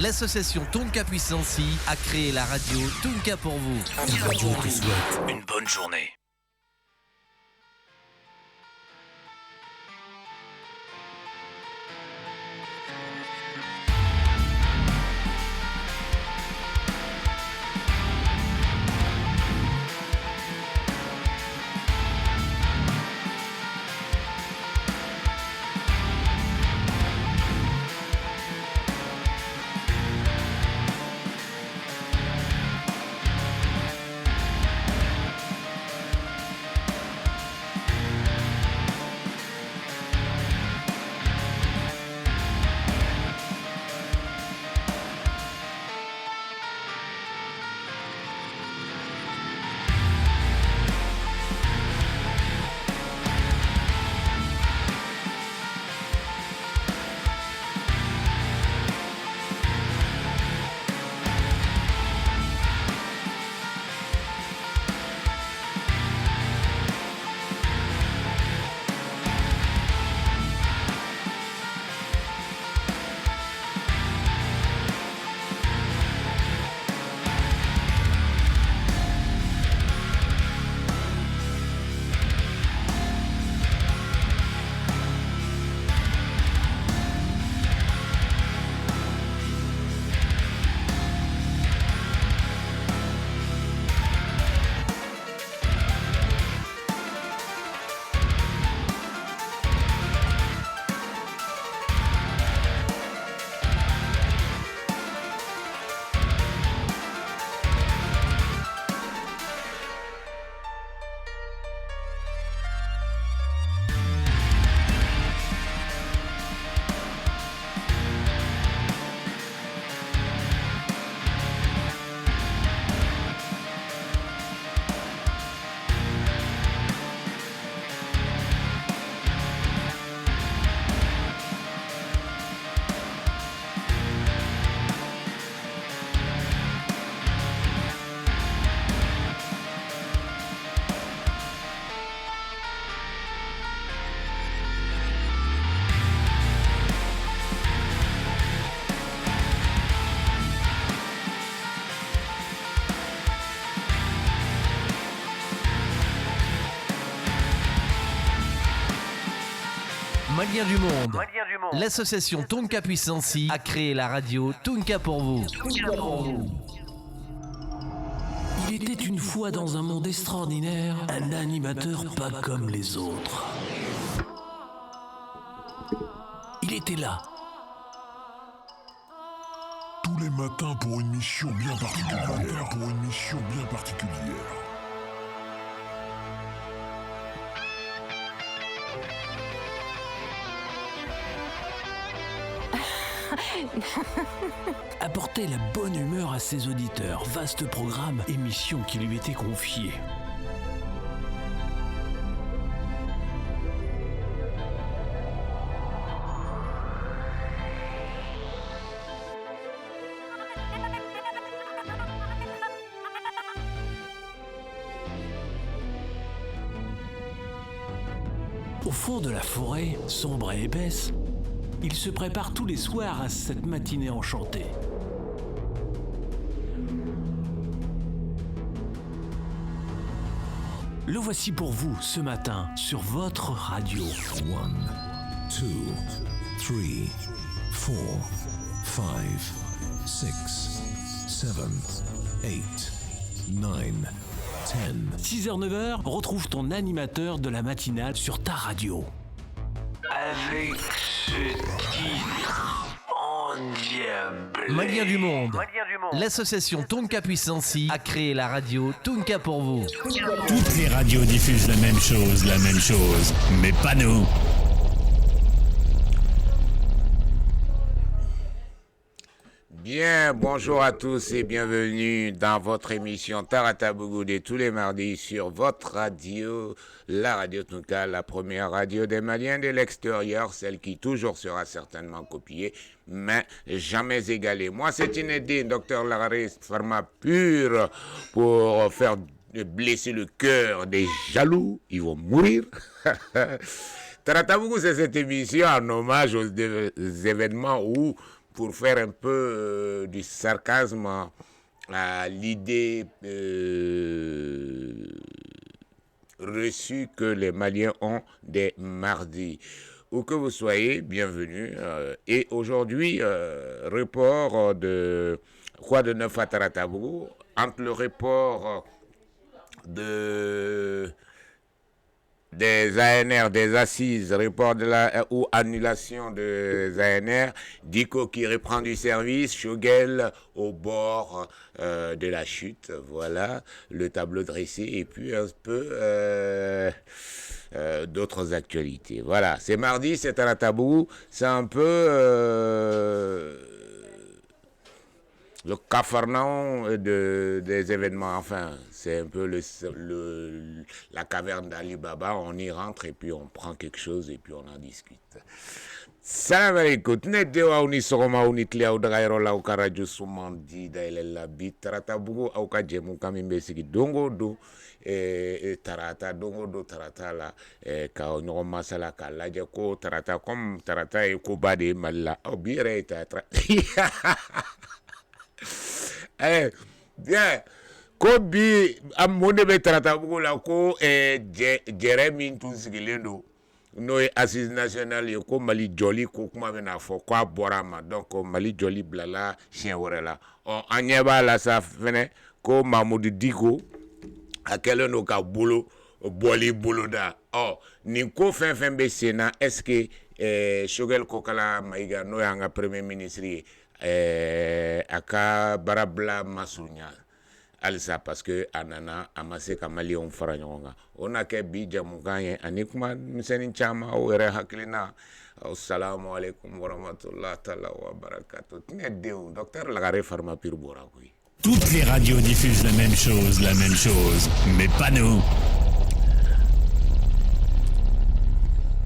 L'association Tonka Puissancy a créé la radio Tonka pour vous. On te souhaite une bonne journée. Maliens du monde. L'association Tonka Puissancy a créé la radio Tonka pour vous. Il était une fois dans un monde extraordinaire, un animateur pas comme les autres. Il était là. Tous les matins pour une mission bien particulière. Apporter la bonne humeur à ses auditeurs. Vaste programme, émission qui lui était confiée. Au fond de la forêt, sombre et épaisse, il se prépare tous les soirs à cette matinée enchantée. Le voici pour vous ce matin sur votre radio. 1, 2, 3, 4, 5, 6, 7, 8, 9, 10. 6h-9h, retrouve ton animateur de la matinale sur ta radio. Avec ce titre endiablé. Maliens du monde. L'association Tonka Puissancy a créé la radio Tonka pour vous. Toutes les radios diffusent la même chose, mais pas nous. Bien, bonjour à tous et bienvenue dans votre émission Tarata Bougoudé tous les mardis sur votre radio, la radio Tonka, la première radio des Maliens de l'extérieur, celle qui toujours sera certainement copiée, mais jamais égalée. Moi, c'est Inédit, docteur Lararis, pharma pur pour faire blesser le cœur des jaloux, ils vont mourir. Tarata Bougou, c'est cette émission en hommage aux événements où pour faire un peu du sarcasme à l'idée reçue que les Maliens ont des mardis. Où que vous soyez, bienvenue. Et aujourd'hui, report de quoi de neuf à Taratabougou, entre le report des ANR, des assises, report ou annulation des ANR, Diko qui reprend du service, Choguel au bord de la chute, voilà, le tableau dressé, et puis un peu d'autres actualités. Voilà, c'est mardi, c'est Taratabougou, c'est un peu le cafarnaum des événements, enfin, c'est un peu la caverne d'Ali Baba, on y rentre et puis on prend quelque chose et puis on en discute. Salam alaikum, nedewa unisoroma unitlia udagairo uka radio sumandi dailela bit Taratabougou auka jemu kami mbesigi dongo do tarata dongo do tarata la ka ɲɔgɔn masala ka lajɛ ko tarata comme tarata ye koba de Mali la bi yɛrɛ ye tarata bien ko bi mun de bɛ Taratabugu la ko jɛrɛ min tun sigilen don n'o ye assise nationale ye ko Mali jɔli ko kuma bɛna fɔ k'a bɔra a ma donc Mali jɔli bilala siɲɛ wɛrɛ la an ɲɛ b'a la sa fɛnɛ ko Mamudu Diko a kɛlen don ka bɔli boloda nin ko fɛn fɛn bɛ sen na est-ce que Choguel Kokala Maïga n'o y'an ka premier ministre ye a ka barabila masurunya halisa parce que a nana a ma se ka maliyɛnw fara ɲɔgɔn kan o na kɛ bi jamukan ye ani kuma misɛnnin caman o yɛrɛ hakilina assalamu alaikum warahmatullahi taala wa barakatuh tinɛ denw docteur Lagare Farmapir bɔra koyi. Toutes les radios diffusent la même chose, mais pas nous.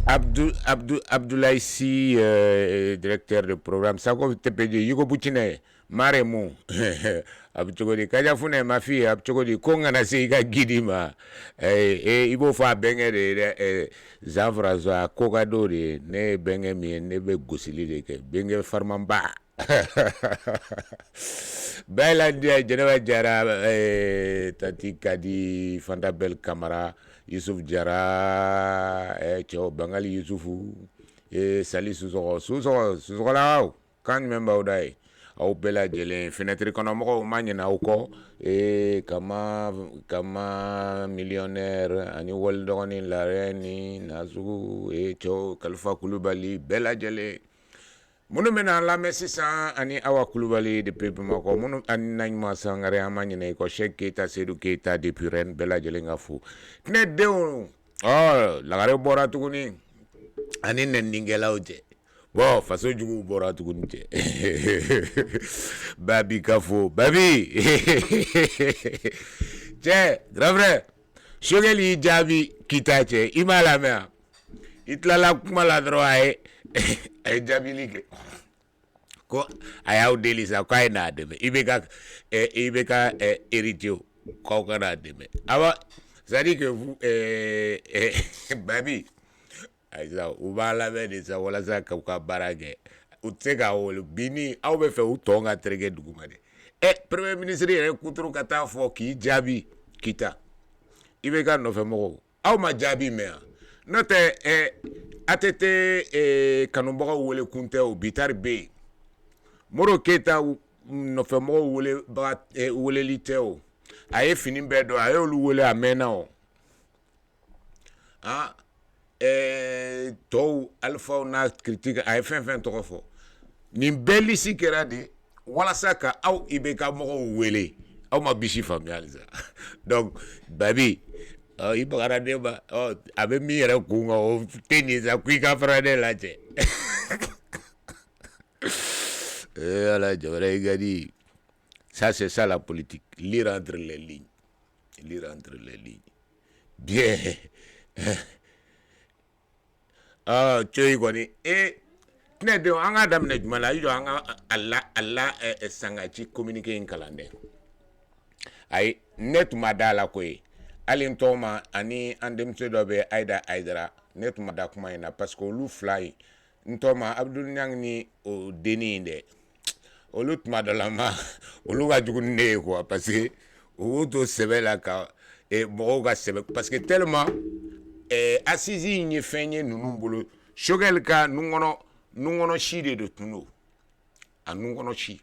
Abdoulaye Sy, directeur de programme. Sako tepeje yugo buchine maremu. Abchogodi kaja fune mafi abchogodi konga na seiga gidima. Ibo fa benge de zavra za kogadori ne benge mi ne be gosili de ke benge farmamba. Bella dia Geneva Jara Tati Kadi Fanta Bel Kamara Yusuf Jara Chao Bangali Yusufu Sali Suzo lao kan memba udai au bela jele fenêtre konomo manyina uko kama millionnaire ani wol dogoni la reni nazu Chao Kalfa Kulubali bela jele munu mena la mesisa ani Awa Kulubali depuis Bamako munu ani nañma sangare amanyine ko Cheikh Keita Seydou Keita depuis Rennes bela jelenga fu ne dew Lagare bora tuguni ani nendingela uje bon faso jugu bora tuguni je babi kafo babi je grave Shogeli jabi kita che imala mea itlala kumala droae ay jabilike ko ayaw delisa ko ay na deme ibeka eritio ko kana deme aba c'est-à-dire que vous babi ayza ubala be de sa wala sa ka barage utsega wol bini aw be fe utonga trege duguma de premier ministre re kuturu kata fo ki jabi kita ibeka no fe mo aw ma jabi me note atete kanumbaga wele kunte o bitar be moro keta no fe mo wele ba wele liteo aye fini bedo aye olu wele amena o to alpha na critique aye fin to fo ni beli sikera de wala saka aw ibeka mo wele aw ma bishi familializa donc babi ibagara deba abe mi yɛrɛ kunga o tenisa kuika frade la che ala jabara igadi ça c'est ça la politique lire entre les lignes bien choy goni ne de anga dam ne jumala yo anga alla sangachi communiquer en calendrier ay net madala koy alin toma ani andem sedobe aidara netuma da kuma ina parce que lu fly ntoma Abdul Nyang ni o deninde olu tmadalama olu ka jugu ni ne ye quoi parce que u to sɛbɛ la ka mɔgɔw ka sɛbɛ parce que tellement assise in ye fɛn ye ninnu bolo Choguel ka nungɔnɔ si de tun don a nungɔnɔ si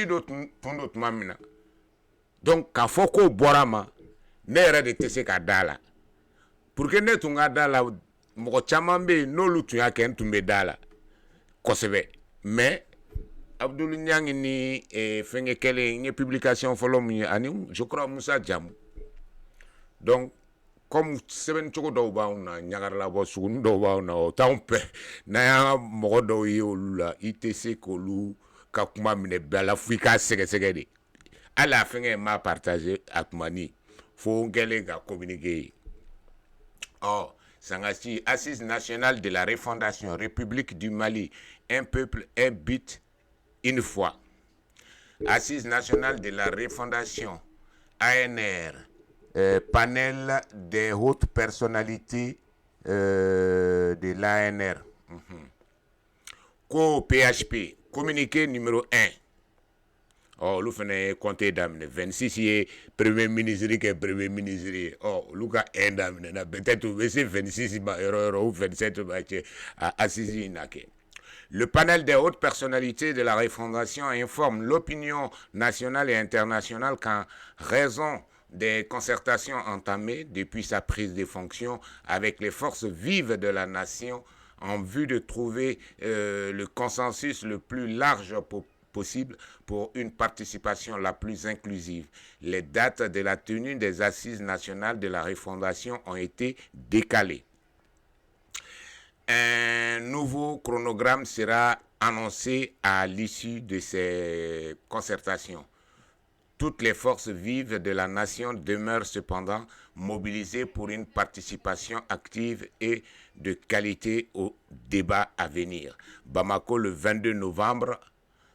dɔ tun don tuma min na donc k'a fɔ k'o bɔra ma ne yɛrɛ de tɛ se ka da la pour que ne tun ka da la mɔgɔ caman bɛ yen n'olu tun y'a kɛ n tun bɛ da la kosɛbɛ mais Abdul Niang ni fɛnkɛ kɛlen n ye publication fɔlɔ min ye ani je crois Musa Jamu donc comme sɛbɛnni cogo dɔw b'anw na ɲagaralabɔ suguni dɔw b'anw na o t'anw pɛ n'an y'an ka mɔgɔ dɔw ye olu la i tɛ se k'olu ka kuma minɛ bɛɛ la f'i k'a sɛgɛsɛgɛ de hali a fɛnkɛ m'a partager a tuma ni fo n kɛlen ka communiquer ye Sangasi, Assise nationale de la refondation, République du Mali, un peuple, un but, une foi. Assise nationale de la refondation, ANR, panel des hautes personnalités de l'ANR. Co-PHP, communiqué numéro 1. Olu fana ye compté daminɛ 26 ye premier ministre kɛ premier ministre ye olu ka 1 daminɛ na peut-être u bɛ se 26 ma yɔrɔ ou 27 ma cɛ assise in na kɛ. Le panel des hautes personnalités de la refondation informe l'opinion nationale et internationale qu'en raison des concertations entamées depuis sa prise de fonction avec les forces vives de la nation en vue de trouver le consensus le plus large possible pour une participation la plus inclusive. Les dates de la tenue des assises nationales de la refondation ont été décalées. Un nouveau chronogramme sera annoncé à l'issue de ces concertations. Toutes les forces vives de la nation demeurent cependant mobilisées pour une participation active et de qualité au débat à venir. Bamako, le 22 novembre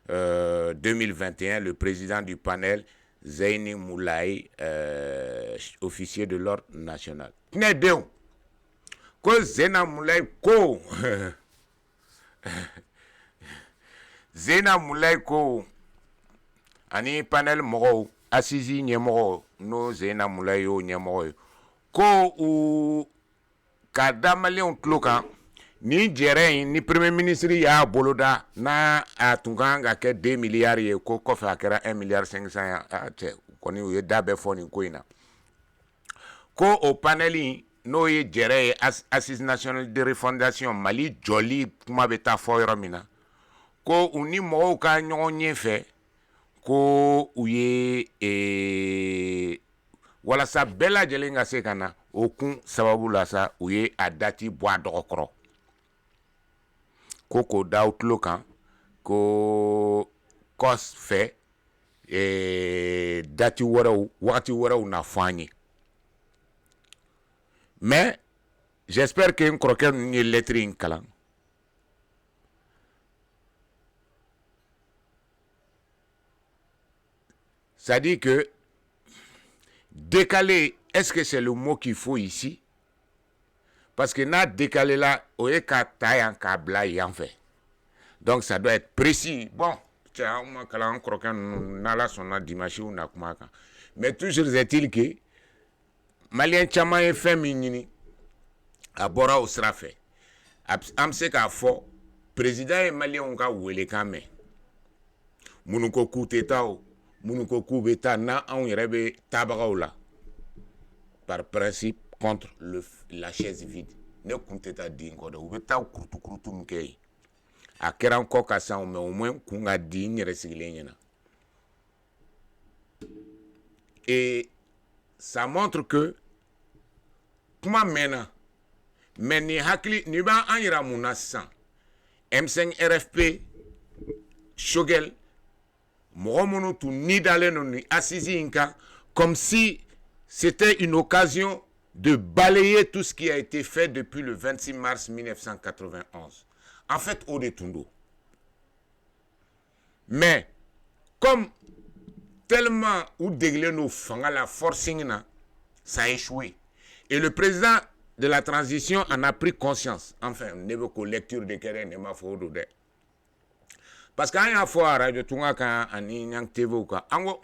2021, le président du panel, Zeyni Moulay, officier de l'ordre national. Knedeu, ko Zeyna Moulay ko, Zeyna Moulay ko, ani panel moro, assisi nyemoro, no Zeyna Moulay yo nyemoro, ko ou kadamale on tloka. Ni jɛrɛ ni premier ministre y'a boloda n'a a tun kan ka kɛ 2 milliards ye ko kɔfɛ a kɛra 1 milliard 500 ye cɛ kɔni u ye da bɛɛ fɔ nin ko in na ko o paneli n'o ye jɛrɛ ye assise nationale de refondation Mali jɔli kuma bɛ taa fɔ yɔrɔ min na ko u ni mɔgɔw ka ɲɔgɔn ɲɛ fɛ ko u ye walasa bɛɛ lajɛlen ka se ka na o kun sababu la sa u ye a dati bɔ a dɔgɔkɔrɔ ko daw tulo kan ko kɔs fɛ dati wɛrɛw wagati wɛrɛw na fɔ an ye mais j'espère que n kɔrɔkɛ ninnu ye lettre in kalan ça dit que décaler, est-ce que c'est le mot qu'il faut ici? Parce que n'a décalé là, on est qu'à taille en câble en fait. Donc ça doit être précis. Bon, tiens, on m'a encore n'a son dimanche ou n'a pas. Mais toujours est-il que Malien Chama est féminin à Bora au Srafé. Am se ka fo président et Malien on ka wele quand même. Munuko coup d'état ou munuko coup d'état na on rebe tabagaw la. Par principe contre la chaise vide. Ne compte ta dingo de ou beta kurutu mkei. A kera encore ka sa mais au moins kunga digne resigilena. Et ça montre que comment maintenant mais ni hakli ni ba anira muna san M5 RFP Choguel Moromonu tu ni daleno ni assisi inka comme si c'était une occasion de balayer tout ce qui a été fait depuis le 26 mars 1991. En fait, au détundo. Mais, comme tellement ou déglé nos fangas la forcing, ça a échoué. Et le président de la transition en a pris conscience. Enfin, ne veut que lecture de Keren et ma faute. parce que a fois radio tunga kan ani nyang tevo ka ango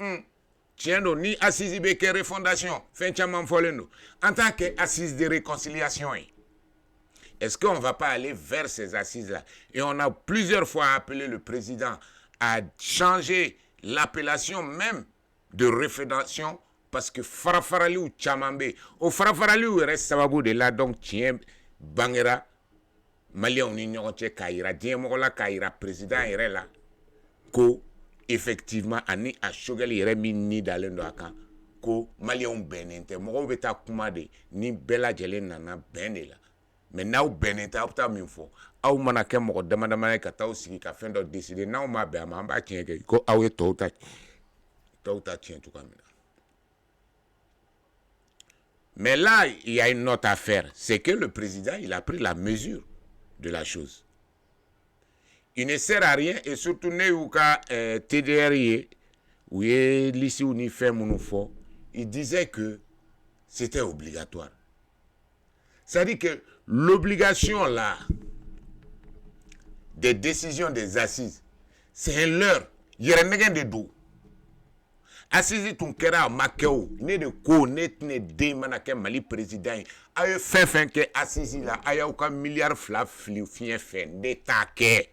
tiendo ni assise be ke refondation fin chaman folendo en tant que assise de réconciliation. Est-ce qu'on ne va pas aller vers ces assises-là? Et on a plusieurs fois appelé le président à changer l'appellation même de refondation parce que Farafarali ou Chamambe, au Farafarali ou reste sababu de là donc tient Bangera, Malien ou Nignon Kaira, Diemola Kaira, président est là, ko effectivement ani a Shogel ire ni dalendo aka, ko Malien benente, Moro beta kumade, ni Bella Jelen nana benela. Mais now beneta opta minfo aw mana ke mo demanda ka taw sigi ka fendo décider now ma be ma ba tien ke ko awe to ta tien tout comme ça. Mais là il y a une autre affaire, c'est que le président il a pris la mesure de la chose. Il ne sert à rien et surtout ne ou ka TDRI ou l'ici ou ni fait mon fort, il disait que c'était obligatoire. C'est-à-dire que l'obligation là des décisions des assises, c'est un leurre. Il y a rien de dos. Assise ton kera makeo, ne de ko net ne de manake Mali président. Ayo fin que assise là, ayo aucun milliard flaf fin de taquet.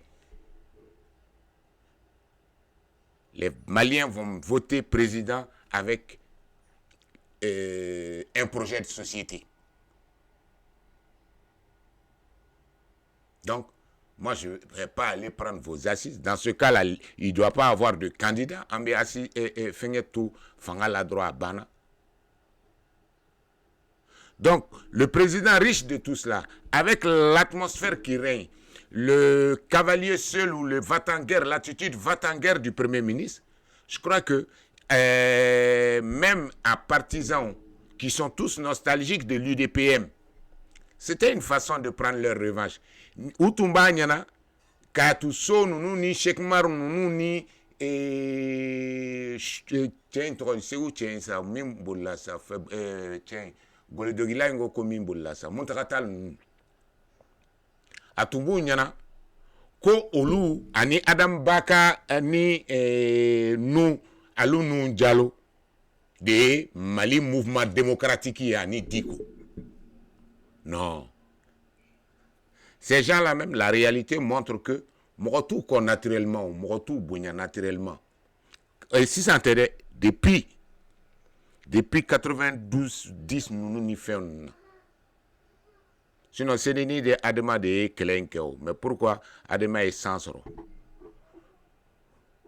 Les Maliens vont voter président avec un projet de société. Donc, moi, je ne vais pas aller prendre vos assises. Dans ce cas-là, il ne doit pas avoir de candidat. Ambi assis et fait tout, fanga la droit bana. Donc, le président riche de tout cela, avec l'atmosphère qui règne, le cavalier seul ou le va-t-en-guerre, l'attitude va-t-en-guerre du Premier ministre, je crois que même à partisans qui sont tous nostalgiques de l'UDPM, c'était une façon de prendre leur revanche. Utumba nyana katuso nunu ni shekmar nunu ni tiens trop c'est où tiens ça même bolla ça tiens gole dogila ngo ko min bolla ça montakatal atumbu nyana ko olu ani Adam Baka ni nu alu nu jalo de Mali mouvement démocratique ya ni diko. Non. Ces gens-là même, la réalité montre que Morotou qu'on naturellement, Morotou Bounia naturellement. Et si ça intéresse, depuis 92, 10, nous n'y faisons. Sinon, c'est une idée Adema de Kelenkeo. Mais pourquoi Adema est sans?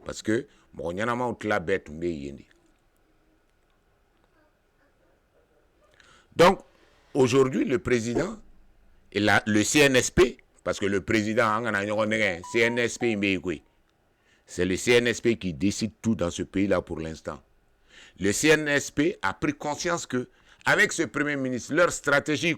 Parce que, bon, il y en a un autre bête. Donc, aujourd'hui, le président et le CNSP, parce que le président, c'est le CNSP qui décide tout dans ce pays-là pour l'instant. Le CNSP a pris conscience que, avec ce Premier ministre, leur stratégie,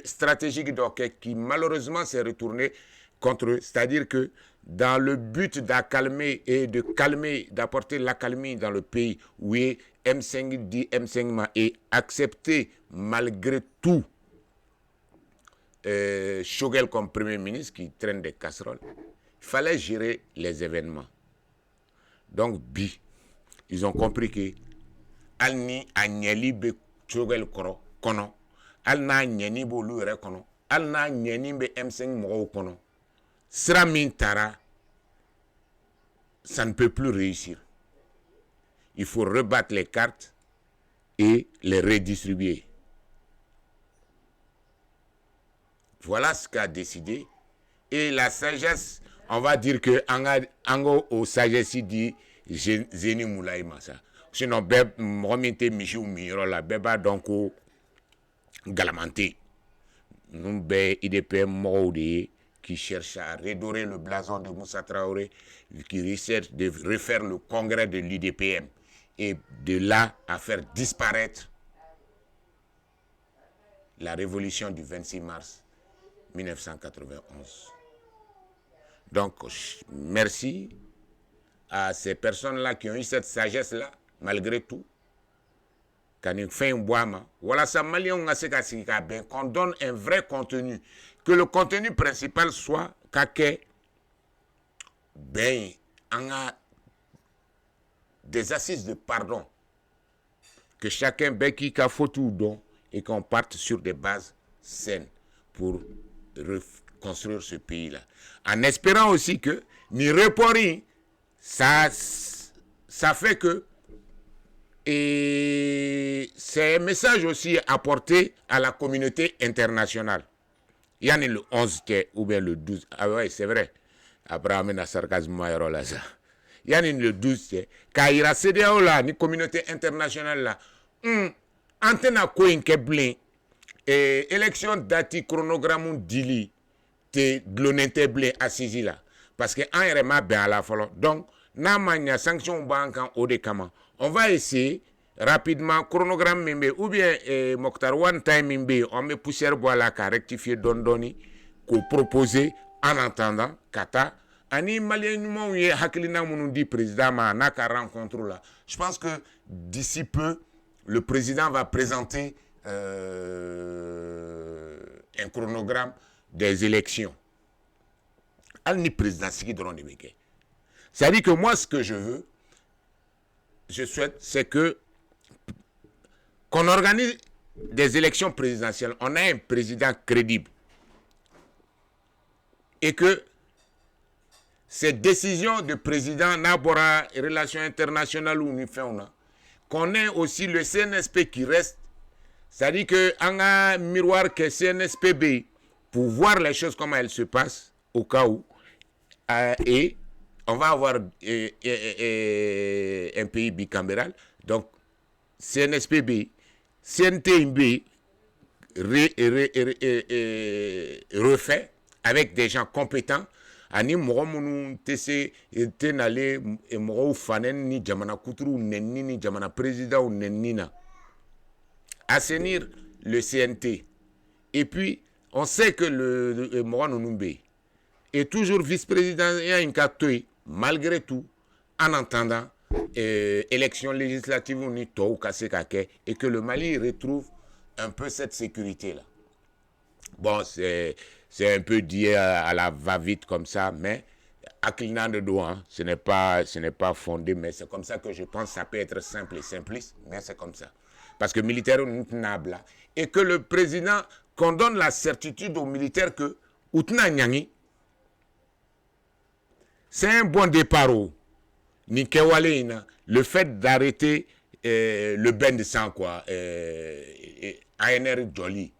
stratégique qui malheureusement s'est retournée contre eux, c'est-à-dire que dans le but d'accalmer et de calmer, d'apporter l'accalmie dans le pays, oui, M5 dit M5 et accepté malgré tout Shogel comme Premier ministre qui traîne des casseroles. Il fallait gérer les événements. Donc, ils ont compris que Alni Agneli be Shogel kono, Alna Nyeni bolu re kono, Alna Nyeni be M5 mo kono. Sera mintara, ça ne peut plus réussir. Il faut rebattre les cartes et les redistribuer. Voilà ce qu'a décidé. Et la sagesse, on va dire que Ango au sagesse dit Zeni Moulay Massa. Sinon, Rominte Michou Miro la beba donc galamante. Nous IDPM Moudi qui cherche à redorer le blason de Moussa Traoré, qui recherche de refaire le congrès de l'IDPM et de là à faire disparaître la révolution du 26 mars 1991. Donc, merci à ces personnes-là qui ont eu cette sagesse-là, malgré tout. Voilà, ça qu'on donne un vrai contenu. Que le contenu principal soit kake ben on a des assises de pardon que chacun ben qui a foutu don et qu'on parte sur des bases saines pour reconstruire ce pays-là. En espérant aussi que ni report ça fait que et c'est un message aussi apporté à la communauté internationale. Il y en a le 11 ou bien le 12. Ah ouais, c'est vrai. Abraham a sarcasme là ça. Il y en a le 12 quand il y a CDAO là, la communauté internationale là. Antena koin keblin et élection dati chronogramme dili te glonente blin assisi là parce que en rema ben à la follow. Donc na mania sanction banque au décament. On va essayer rapidement chronogramme mimbe ou bien Mokhtar one time mimbe on met poussière bois là ka rectifier dondoni ko proposer en attendant kata ani malien nous y hakilina munu di président ma na ka rencontre là. Je pense que d'ici peu le président va présenter un chronogramme des élections. Al-ni président Siki Doron-Dimeke. C'est-à-dire que moi, ce que je souhaite, c'est qu'on organise des élections présidentielles. On a un président crédible. Et que ces décisions de président n'abora relations internationales ou on qu'on ait aussi le CNSP qui reste. C'est-à-dire qu'on a un miroir que CNSPB pour voir les choses comment elles se passent au cas où. Et on va avoir un pays bicaméral. Donc, CNSPB, CNTIB refait avec des gens compétents. Ani mɔgɔ minnu tɛ se tɛ nale mɔgɔw fanen ni jamana kuturu nenni ni jamana président nenni na. Assainir le CNT. Et puis on sait que le mɔgɔ ninnu bɛ yen est toujours vice-président ya in ka to yen malgré tout en attendant élection législative ni tɔw ka se ka kɛ et que le Mali retrouve un peu cette sécurité là. Bon, c'est un peu dit à la va-vite comme ça, mais Akilina de Doha, ce n'est pas fondé, mais c'est comme ça que je pense que ça peut être simple et simpliste, mais c'est comme ça. Parce que militaire nabla et que le président qu'on donne la certitude aux militaires que Outna Nyani, c'est un bon départ. Nikewaleina, le fait d'arrêter le bain de sang, quoi, ANR Jolly.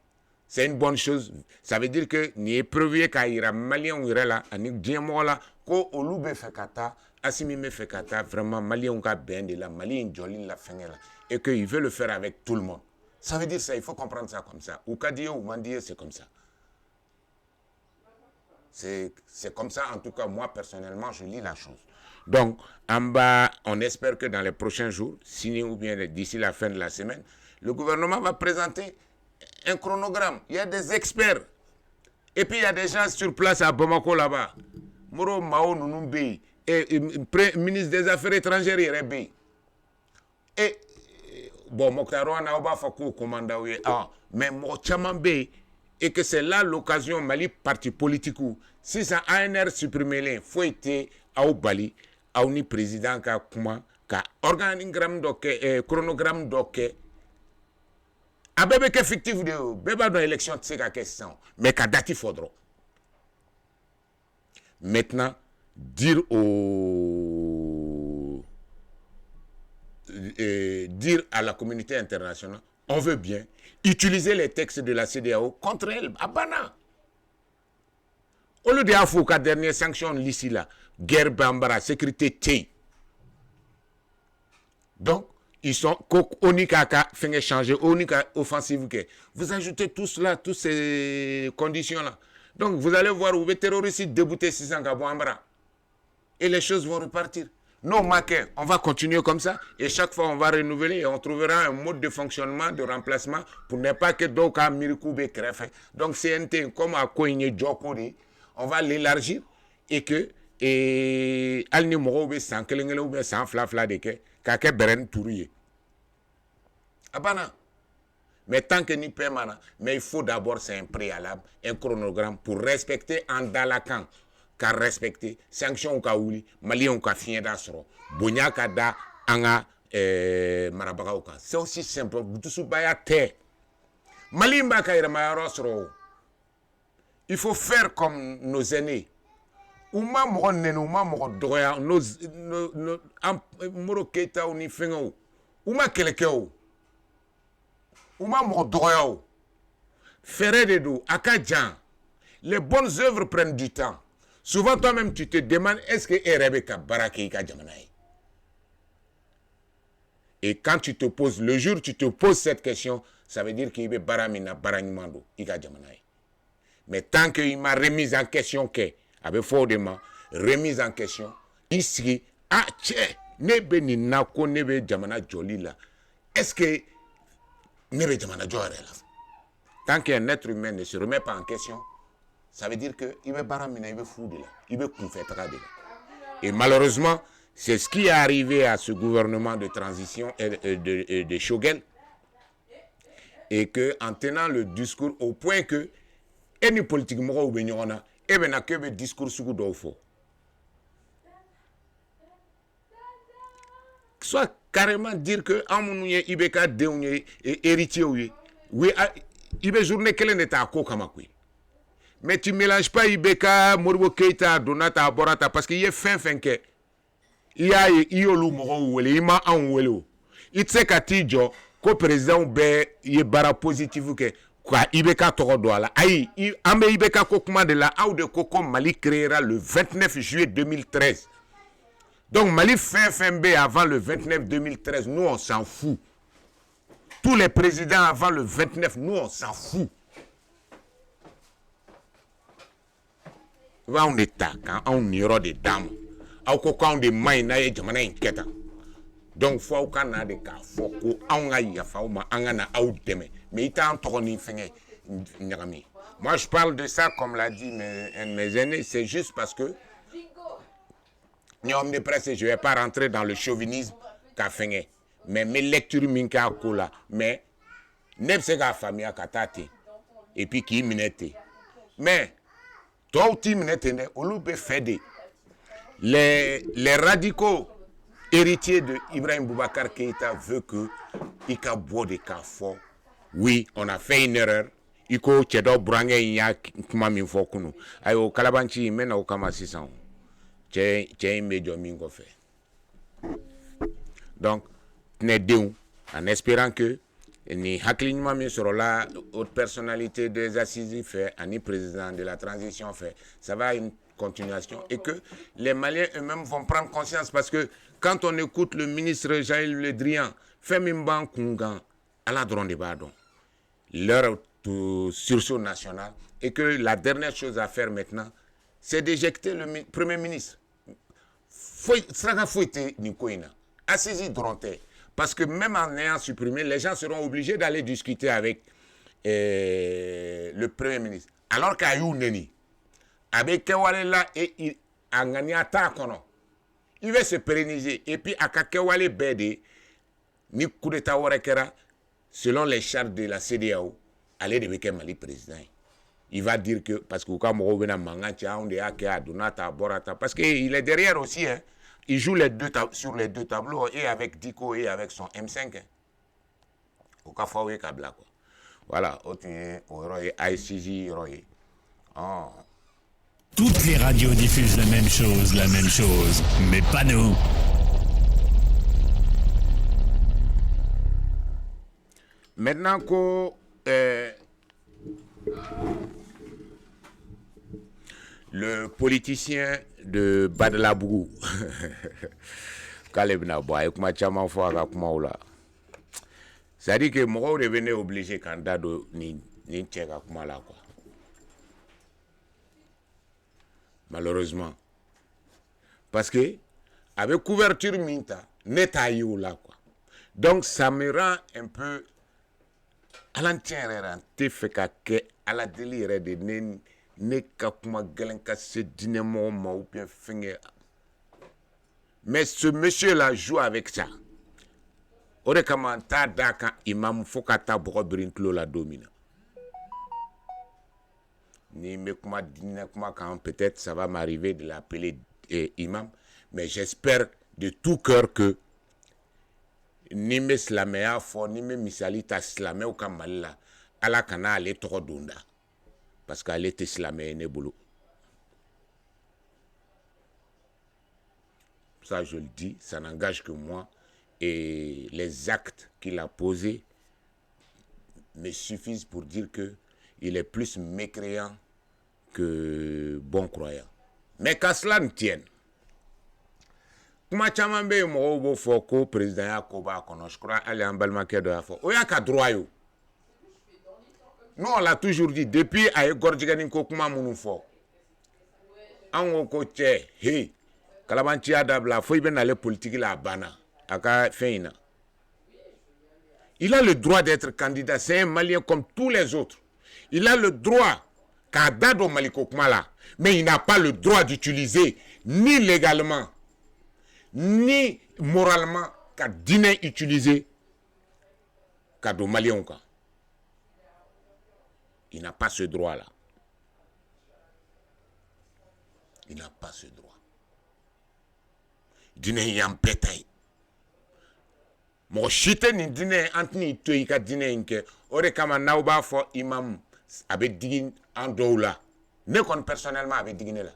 C'est une bonne chose. Ça veut dire que ni épreuvé kaira malien ira là ani diemo là ko olube fekata asimime fekata vraiment malien ka ben de la malien joli la fin là et que il veut le faire avec tout le monde. Ça veut dire ça, il faut comprendre ça comme ça. Ou kadio ou mandie c'est comme ça. C'est comme ça en tout cas moi personnellement je lis la chose. Donc en bas on espère que dans les prochains jours, signé ou bien d'ici la fin de la semaine, le gouvernement va présenter un chronogramme. Il y a des experts. Et puis il y a des gens sur place à Bamako là-bas. Moro Mao Nunumbi et ministre des Affaires étrangères Rebi. Et bon, Mokhtar n'a pas fait commandant. Mais Mochamambe et que c'est là l'occasion Mali parti politique. Si ça ANR supprimé, faut être au Bali, à un président qui a organigramme doké, chronogramme doké. Abebe effectif de beba dans l'élection de ces question mais qu'à date il faudra maintenant dire à la communauté internationale on veut bien utiliser les textes de la CEDEAO contre elle à Bana au lieu de Afouka dernière sanction ici là guerre bambara sécurité T donc ils sont onikaka fait changer onika offensive que vous ajoutez tout cela toutes ces conditions là donc vous allez voir où les terroristes débouter 600 Gabouambra et les choses vont repartir. Non maquet, on va continuer comme ça et chaque fois on va renouveler et on trouvera un mode de fonctionnement de remplacement pour ne pas que Doka Mirikoube crève. Donc CNT comme à Koigné Djokori, on va l'élargir et que al numéro be sans kelengele ou sans flafla de que kake beren tourie abana Mais tant que ni permanent, mais il faut d'abord, c'est un préalable, un chronogramme pour respecter en dalakan, car respecter, sanction au kaouli, malien au kafien d'asro, bonya kada, anga, marabaka. C'est aussi simple, tout baya te. Malimba kaira rosro. Il faut faire comme nos aînés. Uma mo nenu, uma mo doya, nos moro keita ou ni fengo. Uma kelekeo. Uma mo doya. Ferre de dou, akadjan. Les bonnes œuvres prennent du temps. Souvent toi-même tu te demandes est-ce que Rebecca baraki ka jamanaï. Et quand tu te poses, le jour où tu te poses cette question, ça veut dire qu'il y a baramina baranimando ika jamanaï. Mais tant qu'il m'a remise en question, avec fondement, remise en question, ici, ah, tchè, nebe ni nako nebe jamana joli là. Est-ce que nebe jamana joli là? Tant qu'un être humain ne se remet pas en question, ça veut dire qu'il va baramina, il va fou de là, il va confétrer de là. Et malheureusement, c'est ce qui est arrivé à ce gouvernement de transition de Shogel. Et que en tenant le discours au point que et ni politique moko ou benyona e be na kebe discours sugu do fo soit carrément dire que amunye ibeka deunye héritier oui ibe journée kelen eta ko kamakui mais tu mélanges pas ibeka Modibo Keita Donata Borata parce qu'il y a fin que il y a iolu moko wele ima an wele itse katijo ko président be ye bara positif que quoi ibeka toro doala ayi ambe ibeka ko kuma de la ou de Koko Mali créera le 29 juillet 2013. Donc Mali fin B avant le 29 2013, nous on s'en fout. Tous les présidents avant le 29, nous on s'en fout. Va on état quand on ira des dames. Au quand on des mains na jamana inketa. Donc faut qu'on a des cas faut qu'on a ya fa ma angana au deme. Mais il t'a entouré n'ami. Moi, je parle de ça, comme l'a dit mes aînés, c'est juste parce que nous sommes de presse et je ne vais pas rentrer dans le chauvinisme qu'a fait. Mais mes lectures minka kola, mais n'ebsega famille à katate et puis qui minete. Mais toi tu minete ne olube fede. Les radicaux héritiers de Ibrahim Boubacar Keïta veulent que Ika boit des cas forts. Oui, on a fait une erreur. Iko chedo brange ya kuma min fo kunu. Ayo kalabanchi mena o kama 600. Che medio mingo fait. Donc, n'aidons en espérant que ni haklinement min sur la haute personnalité des assises fait, ni président de la transition fait, ça va une continuation et que les Maliens eux-mêmes vont prendre conscience parce que quand on écoute le ministre Jaël Le Drian, fait Mimban Kungan, à la drone de Badon, leur sursaut national et que la dernière chose à faire maintenant, c'est d'éjecter le Premier ministre. Sraga Fouete Nikoina, assisi Dronté. Parce que même en ayant supprimé, les gens seront obligés d'aller discuter avec le Premier ministre. Alors qu'à Youneni, avec Kewale là, et il a gagné à Takono, il va se pérenniser. Et puis à Kakewale Bede, ni coup d'état Warekera, selon les chartes de la CEDEAO, aller de Mali président. Il va dire que, parce que quand on revient à Mangantia, on est à Donata, Borata, parce qu'il est derrière aussi, hein. Il joue sur les deux tableaux, et avec Diko et avec son M5. Hein. Au Kafaoué Kabla, quoi. Voilà, ICJ, oh. Toutes les radios diffusent la même chose, mais pas nous. Maintenant que le politicien de Badalabougou, Kaleb Naboua, et Kumachama Fouaga Kumaoula, ça dit que moi, je devenais obligé candidat de Nincheka Kumala, quoi. Malheureusement. Parce que, avec couverture Minta, Netayou là, quoi. Donc, ça me rend un peu. À l'entière, à la délire de ne kakuma galenka se dîner-moi ou bien finger. Mais ce monsieur-là joue avec ça. o de kama n t'a d'a kan imam fo ka taa bɔgɔ biri n tulo la don min na ni n bɛ kuma diinɛ kuma kan peut-être ça va m'arriver de l'appeler imam mais j'espère de tout cœur que ni n bɛ silamɛya fɔ ni n bɛ misali ta silamɛw ka Mali la Ala kana ale tɔgɔ don da parce que ale tɛ silamɛ ye ne bolo. Ça je le dis, ça n'engage que moi et les actes qu'il a posés me suffisent pour dire que il est plus mécréant que bon croyant. Mais qu'à cela ne tienne, kuma caman bɛ yen mɔgɔw b'o fɔ ko président ya ko b'a kɔnɔ, je crois ale an balimakɛ dɔ y'a fɔ o y'a ka droit yo. Nous on l'a toujours dit depuis a ye gɔrɔjigɛni ko kuma minnu fɔ an ko ko cɛ he kalabanciya dabila fo i bɛ n'ale politique la a banna a ka fɛn in na. Il a le droit d'être candidat, c'est un Malien comme tous les autres. Il a le droit k'a da don Maliko kuma la, mais il n'a pas le droit d'utiliser ni légalement ni moralement ka diinɛ utiliser ka don Malien kan. Il n'a pas ce droit-là. Il n'a pas ce droit. Diinɛ y'an bɛɛ ta ye. Mɔgɔ si tɛ nin diinɛ an tɛ n'i to i ka diinɛ in kɛ o de kama n'aw b'a fɔ imam a bɛ digi an dɔw la ne kɔni personnellement a bɛ digi ne la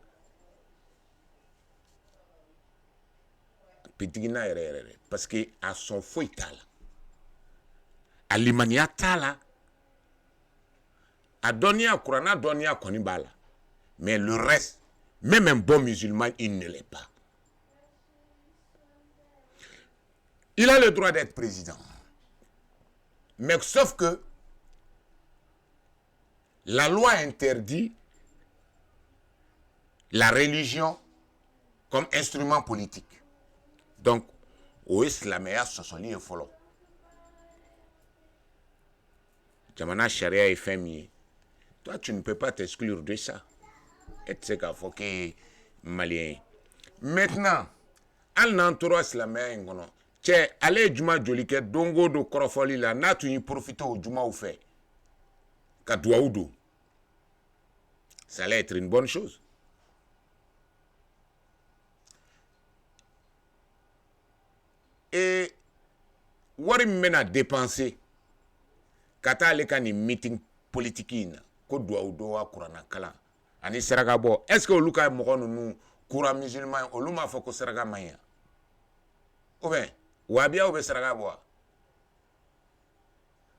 a bɛ digi n na yɛrɛ yɛrɛ parce que a sɔn foyi t'a la a limaniya t'a la a dɔnniya kuranna dɔnniya kɔni b'a la mais le reste même un bon musulman il ne l'est pas. Il a le droit d'être président. Mais sauf que la loi interdit la religion comme instrument politique. Donc, au Islamia, ce sont les follow. Jamana Sharia est féminin. Toi, tu ne peux pas t'exclure de ça. Et tu sais qu'il faut que Malien. Maintenant, al n'entoure Islamia ingono. Cɛ ale ye juma joli kɛ dongo do kɔrɔfɔli la n'a tun y'i profiter o jumaw fɛ ka duwawu don ça allait être une bonne chose. Et wari min bɛna dépenser ka taa ale ka nin meeting politique in na ko duwawu don wa kuranna kalan ani saraka bɔ est-ce que olu ka mɔgɔ ninnu courant musulman olu m'a fɔ ko saraka man ɲi ou bien Wabia ou Besaraga bois.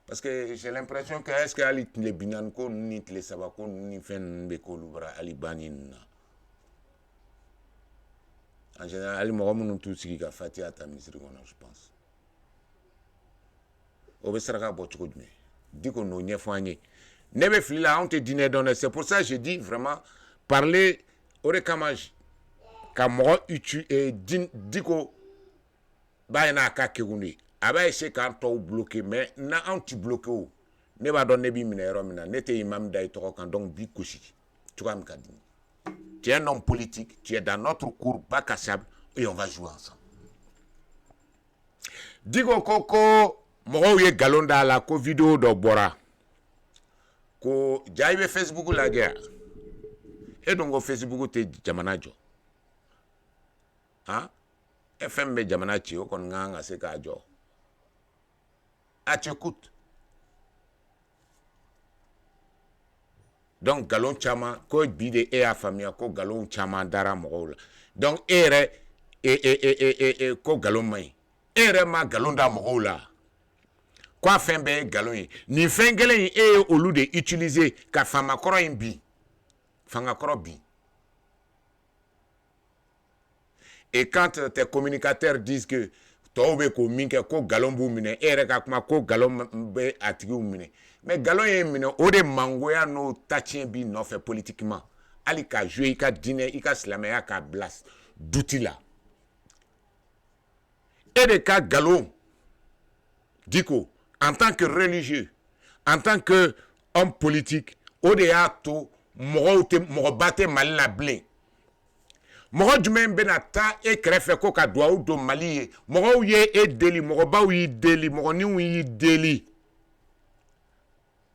Parce que j'ai l'impression que est-ce que les binanko ni les sabako ni fen beko lubra ali banin. En général, ali moramun tout ce qui a fait à ta misère, je pense. Au Besaraga bois tu connais. Dis qu'on nous n'y foigné. Nebe flila on te dîner donné. C'est pour ça que je dis vraiment parler au récamage. Kamoro utu et diko. Ba na ka kegundi aba ese kan to bloquer mais na anti bloquer o ne ba don ne bi minero mina ne te imam day to kan donc bi kosi tu vas me cadrer. Tu es un homme politique, tu es dans notre cour bac à sable et on va jouer ensemble. Digo koko mo ye galonda la ko vidéo do bora ko jaibe Facebook la guerre et donc Facebook te jamana jo hein FM be jamana ci o kon nga se ka jo a t'écoute donc galon chama ko bide e a famille ko galon chama dara mo la donc ere ko galon mai ere ma galon da mo la ko fembe galon ni fengele e olu de utiliser ka fama koro bi fanga koro bi. Et quand tes communicateurs disent que Tobe ko minke ko galon bu mine ere ka kuma ko galon be atigi mine mais galon ye mine o de mangoya no tachien bi no fait politiquement ali ka jouer ka dîner i ka slameya ka blast douti la et de ka galon diko en tant que religieux en tant que homme politique o de ya to mo batte mal la blé mɔgɔ jumɛn bɛna taa e kɛrɛfɛ ko ka duwawu don Mali ye mɔgɔw ye e deli mɔgɔbaw y'i deli mɔgɔninw y'i deli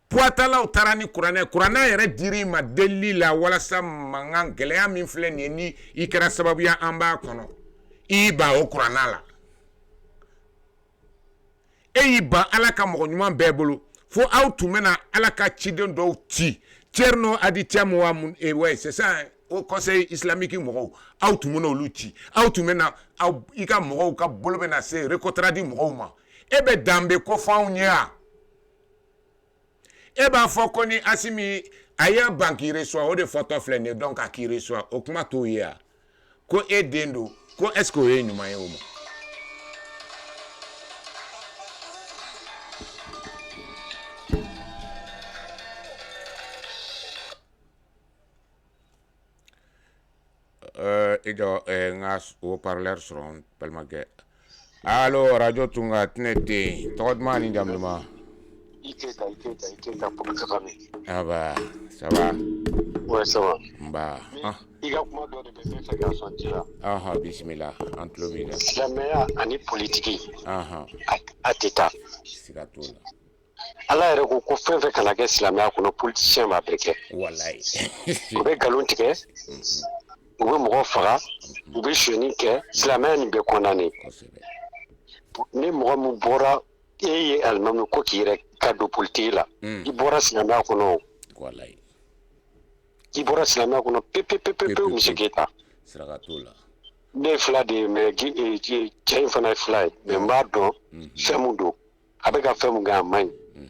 Puatalaw taara ni kuranɛ yɛrɛ dir'i ma deli la walasa mankan gɛlɛya min filɛ nin ye ni i kɛra sababuya an b'a kɔnɔ i ba o kuranɛ la e y'i ban Ala ka mɔgɔ ɲuman bɛɛ bolo fo aw tun bɛna Ala ka ciden dɔw ci Thierno Aditiam ouais c'est ça au conseil islamique mɔgɔw aw tun bɛna olu ci aw tun bɛna i ka mɔgɔw ka bolo bɛna se récoltera di mɔgɔw ma e bɛ danbe ko f'anw ɲɛ a e b'a fɔ ko ni Asimi a y'a ban k'i reçoit o de fɔtɔ filɛ nin ye donc a k'i reçoit o kuma t'o ye a ko e den don ko est-ce que o ye ɲuman ye o ma nga o parleur sɔrɔ balimakɛ allo radio Tunga tinete tɔgɔ duman ni jamu duman Iketa pour Kagame. Ah bah, ça va? Ouais, ça va. Bah, Il y a comment de faire faire son tir. Ah, bismillah, entre le milieu. Silamɛya ani politique. Ah, a tɛ taa. Siga t'o la. Ala yɛrɛ ko fɛn fɛn kana kɛ silamɛya kɔnɔ politicien b'a bɛɛ kɛ. Wallahi. U bɛ nkalon tigɛ. U bɛ mɔgɔ faga. U bɛ sonyani kɛ. Silamɛya nin bɛ condamné. Ni mɔgɔ min bɔra e ye alimami ko k'i yɛrɛ ka don politique la i bɔra silamɛya kɔnɔ wallahi i bɔra silamɛya kɔnɔ pepepepepe Monsieur Keita siraga t'o la ne fila de ye mais cɛ in fana ye fila ye mais n b'a dɔn fɛn min don a bɛ ka fɛn min kɛ a man ɲi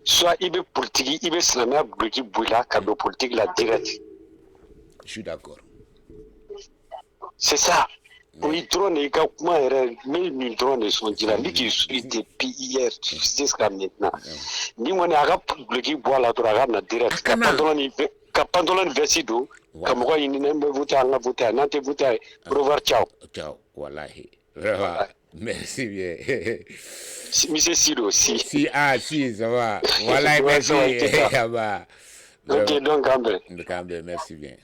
soit i bɛ politique i bɛ silamɛya duloki bɔ i la ka don politique la direct je suis d'accord c'est ça o yi dɔrɔn de i ka kuma yɛrɛ min dɔrɔn de sɔn ji la ni k'i suit depuis hier jusqu'à maintenant ni kɔni a ka duloki bɔ a la dɔrɔn a ka na direct ka pantalon ni veste don ka mɔgɔ ɲini n'an bɛ voter an ka voter n'an tɛ voter au revoir ciao wallahi vraiment merci bien Monsieur Sido si ça va wallahi merci ça va ok donc Kambe merci bien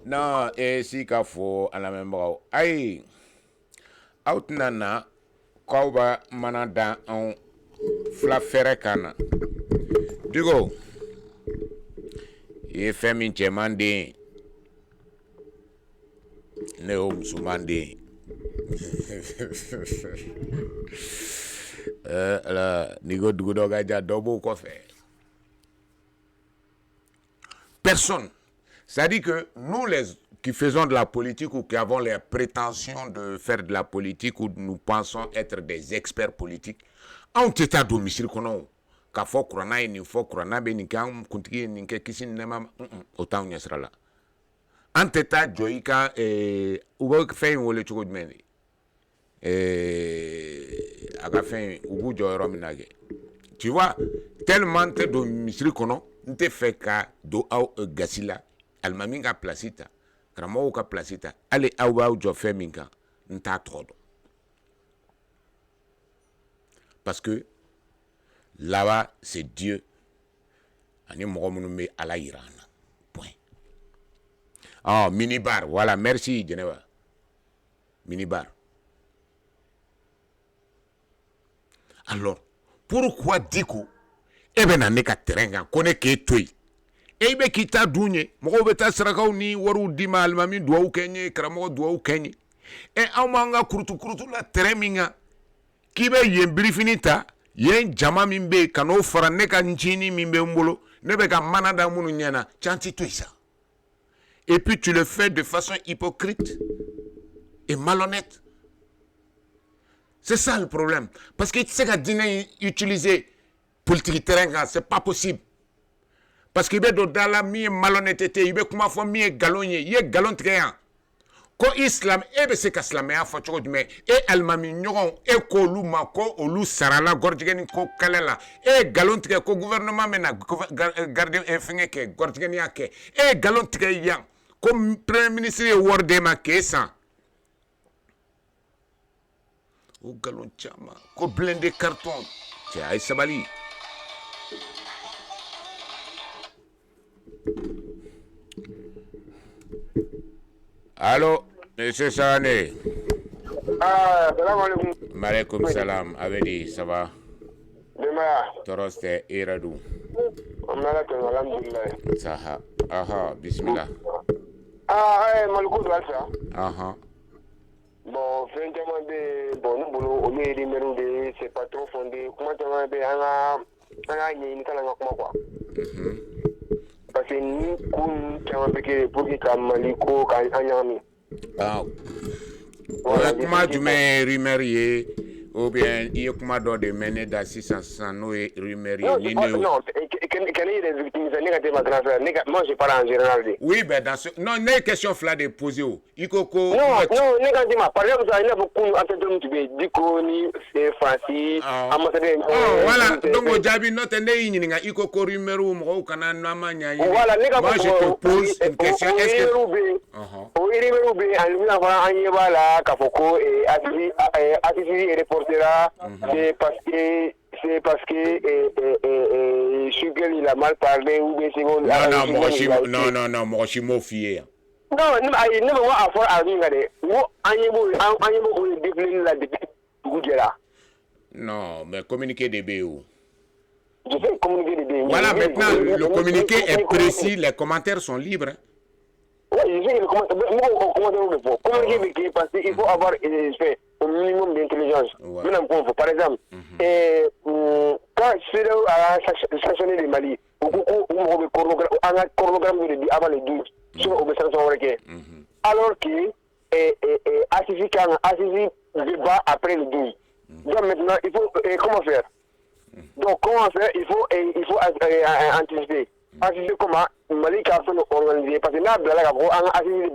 non si ka fɔ an lamɛnbagaw ayi aw tɛna na k'aw b'a mana da anw fila fɛrɛ kan na Digo i ye fɛn min cɛman den ne y'o musoman den ala n'i ko dugu dɔ ka ja dɔ b'o kɔfɛ personne. C'est-à-dire que nous, qui faisons de la politique ou qui avons les prétentions de faire de la politique ou nous pensons être des experts politiques, on t'a à domicile qu'on a fait kurana et ni fo kurana be ni kan kuntigi ni ke kisi nema autant nya sera là. On t'a joika ou ba fait wole chogo dmeni aga fait ubu joyro minage. Tu vois, tellement te domicile qu'on n'te fait ka do au gasila almami ka placita karamɔgɔw ka placita ale aw b'aw jɔ fɛn min kan n t'a tɔgɔ dɔn parce que là-bas c'est Dieu ani mɔgɔ minnu bɛ Ala yira an na point minibar voilà merci Geneva minibar alors pourquoi Diko e bɛ na ne ka terrain kan ko ne k'e to yen e bɛ k'i ta dun ye mɔgɔw bɛ taa sarakaw ni wariw di ma alimami duwawu kɛ n ye karamɔgɔ duwawu kɛ n ye anw b'an ka kurutu la terrain min kan k'i bɛ yen birifini ta yen jama min bɛ yen ka n'o fara ne ka ncini min bɛ n bolo ne bɛ ka mana da minnu ɲɛna can ti to yen sa et puis tu le fais de façon hypocrite et malhonnête c'est ça le problème parce que tu sais ka diinɛ utiliser politique terrain kan c'est pas possible. Parce qu'il y a dans la malhonnêteté, il y a comment faire mieux galon, il y a galon très bien. Ko islam ebe se ka silamɛya fɔ cogo jumɛn alimami ɲɔgɔn ko olu ma ko olu sarala gɔrijɛgɛni ko kɛlɛ la galon tigɛ ko gouvernement bɛna garde fɛngɛ kɛ gɔrijɛgɛniya kɛ galon tigɛ yan ko premier ministre ye wari d'e ma k'e san o galon caman ko blindé carton cɛ a ye sabali. Allô, monsieur Sané. Ah, salam alaikum. Maaleykum salam. Avedi, ça va? Demain, Toroste Iradou. on a la télé, alhamdulillah. Saha. Aha, bismillah. Ah, Malukou, ça. Aha. Bon, franchement, bon, nous, on est les numéros de, c'est pas trop fondé. Comment tu vas dire, on a une quoi. Parce que nous, quand on pour que Maliko, quand on Ah. Comment tu mets rumeur ou bien il y a comment de mener d'assistance nous et rumeur non, quelle est les victimes négatives ma grand frère? Moi, je parle en général. Oui, ben dans ce non, les questions là de poser. Non, négativement. Par exemple, il y a beaucoup de Dikoni, c'est Francis, ambassadeur. Voilà, donc au Jabi, notre nez, il y a Ikoko rumeur ou Kana Namanya. Voilà, moi je te pose une question. Est-ce que. Oui, et reportera, c'est parce que Sugar il a mal parlé ou bien c'est bon. Non, moi je suis mofié. Non, il ne va pas faire un regard. Moi, non, mais communiquer des BO. Je vais communiquer des BO. Voilà, maintenant le communiqué est précis, les commentaires sont libres. Oui, je sais que le commentaire, communiquer parce qu'il faut avoir au minimum d'intelligence. Par exemple, quand c'est à sanctionner le Mali, on a un chronogramme avant le 12 sur l'obéissance. Alors que Assisi débat après le 12. Donc maintenant, il faut comment faire? Donc comment faire? Il faut anticiper. Anticiper comment Mali a fait organiser parce que là, il y a un Assisi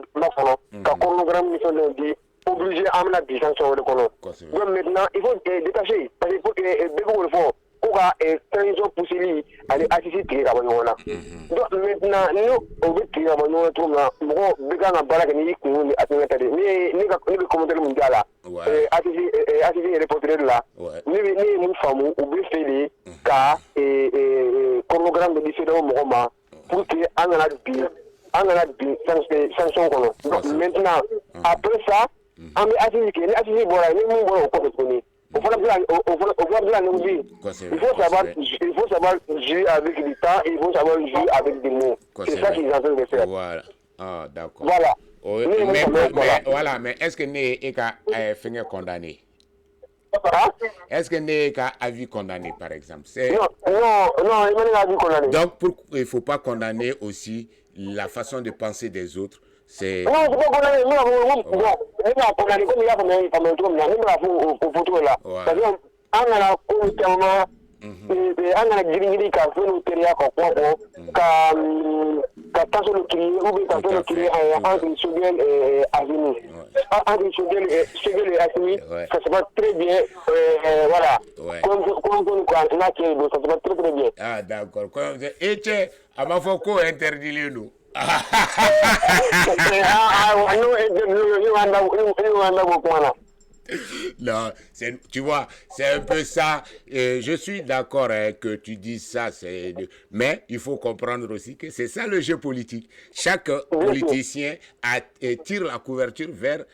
qui chronogramme dit obligé à amener la puissance sur le colon. Donc maintenant, il faut détacher. Parce qu'il faut que le faut qu'on a un jour pour lui aller assister tirer à mon là. Donc maintenant, nous, on veut tirer à mon tour là. Bon, bégan à balak ni qu'on est à tenir. Ni commenter le mondial là. Assister les portraits là. Ni nous fameux ou bien faire cas et chronogramme de différents moments pour que on a la sanction colon. Donc maintenant, après ça. On est assis, voilà, nous on connaît. Il faut savoir jouer avec du temps, il faut savoir jouer avec des mots. C'est ça qu'ils sont en train de faire. Voilà. Ah, d'accord. Voilà. Oui, voilà, mais est-ce que n'est qu'à finir condamné? Est-ce que n'est qu'à avis condamné, par exemple? Non, il n'y a pas avis condamné. Donc, il ne faut pas condamner aussi la façon de penser des autres. C'est... Non, c'est pas condamné. Il y a condamné comme il y a pendant tout le monde. Il faut photo là. Parce qu'on a complètement. On a gris qui a fait le territoire qui a passé le crier ou bien qui a fait le crier entre Sogel et Azimi. Entre Sogel et Azimi, ça se passe très bien. Voilà. Comme on a créé, ça se passe très bien. Ah, d'accord. Et tu sais, à ma fois, qu'on interdit les nous. Non, tu vois, c'est un peu ça. Je suis d'accord que tu dises ça, mais il faut comprendre aussi que c'est ça le jeu politique. Chaque politicien tire la couverture vers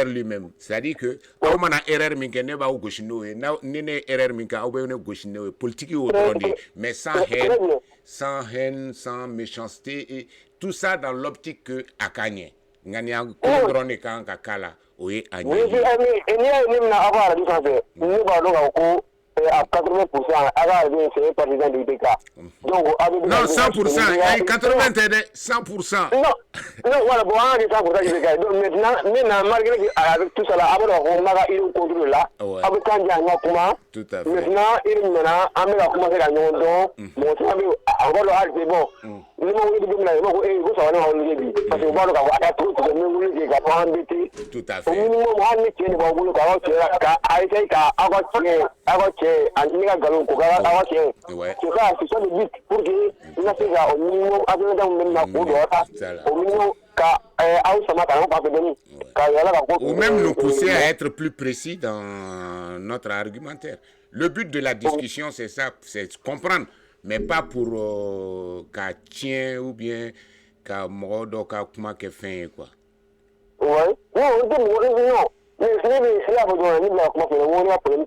lui-même. C'est-à-dire que comme on a erreur politique mais sans haine, sans méchanceté, et tout ça dans l'optique que à gagner. Ngania ko kan ka kala oye anya. Oui, ni na avoir la différence. Nous va donc à 80% c'est un président du BK. Donc non 100%, 100%. Non, voilà, bon, on est 100% du BK. Donc maintenant malgré avec tout ça là, on a eu le contrôle là. Avec quand il y a comment? Tout à fait. Maintenant, on va commencer la non donc mon travail avoir le hal c'est bon. Nous on là, on ça va on parce que on va avoir tout le monde qui va pas embêter. Tout à fait. Au minimum on est qui va vouloir c'est ça le but pour que nous faisons au minimum ou même nous pousser à être plus précis dans notre argumentaire. Le but de la discussion, c'est ça, c'est comprendre, mais pas pour qu'à tient ou bien qu'à morodo qu'à comment qu'à fin quoi. non mais c'est là on a problème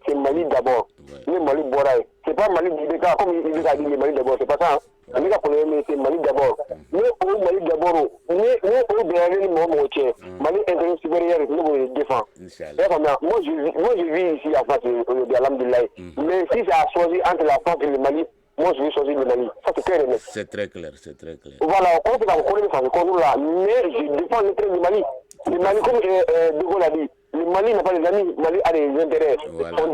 c'est Mali d'abord. Le Mali Boraï. C'est pas Mali d'Ibeka comme il a dit le Mali d'abord, c'est pas ça. On a problème, c'est Mali d'abord. Mais au Mali d'abord, mais au dernier moment, Mali intérêt supérieur, nous défend. Moi je vis ici à France, Alhamdulillah. Mais si ça a choisi entre la France et le Mali, moi je vais choisir le Mali. Ça c'est clair et net. C'est très clair, c'est très clair. Voilà, on peut encore le faire, mais je défends l'intérêt du Mali. Le Mali, comme De Gaulle a dit, le Mali n'a pas des amis, le Mali a des intérêts. Voilà. On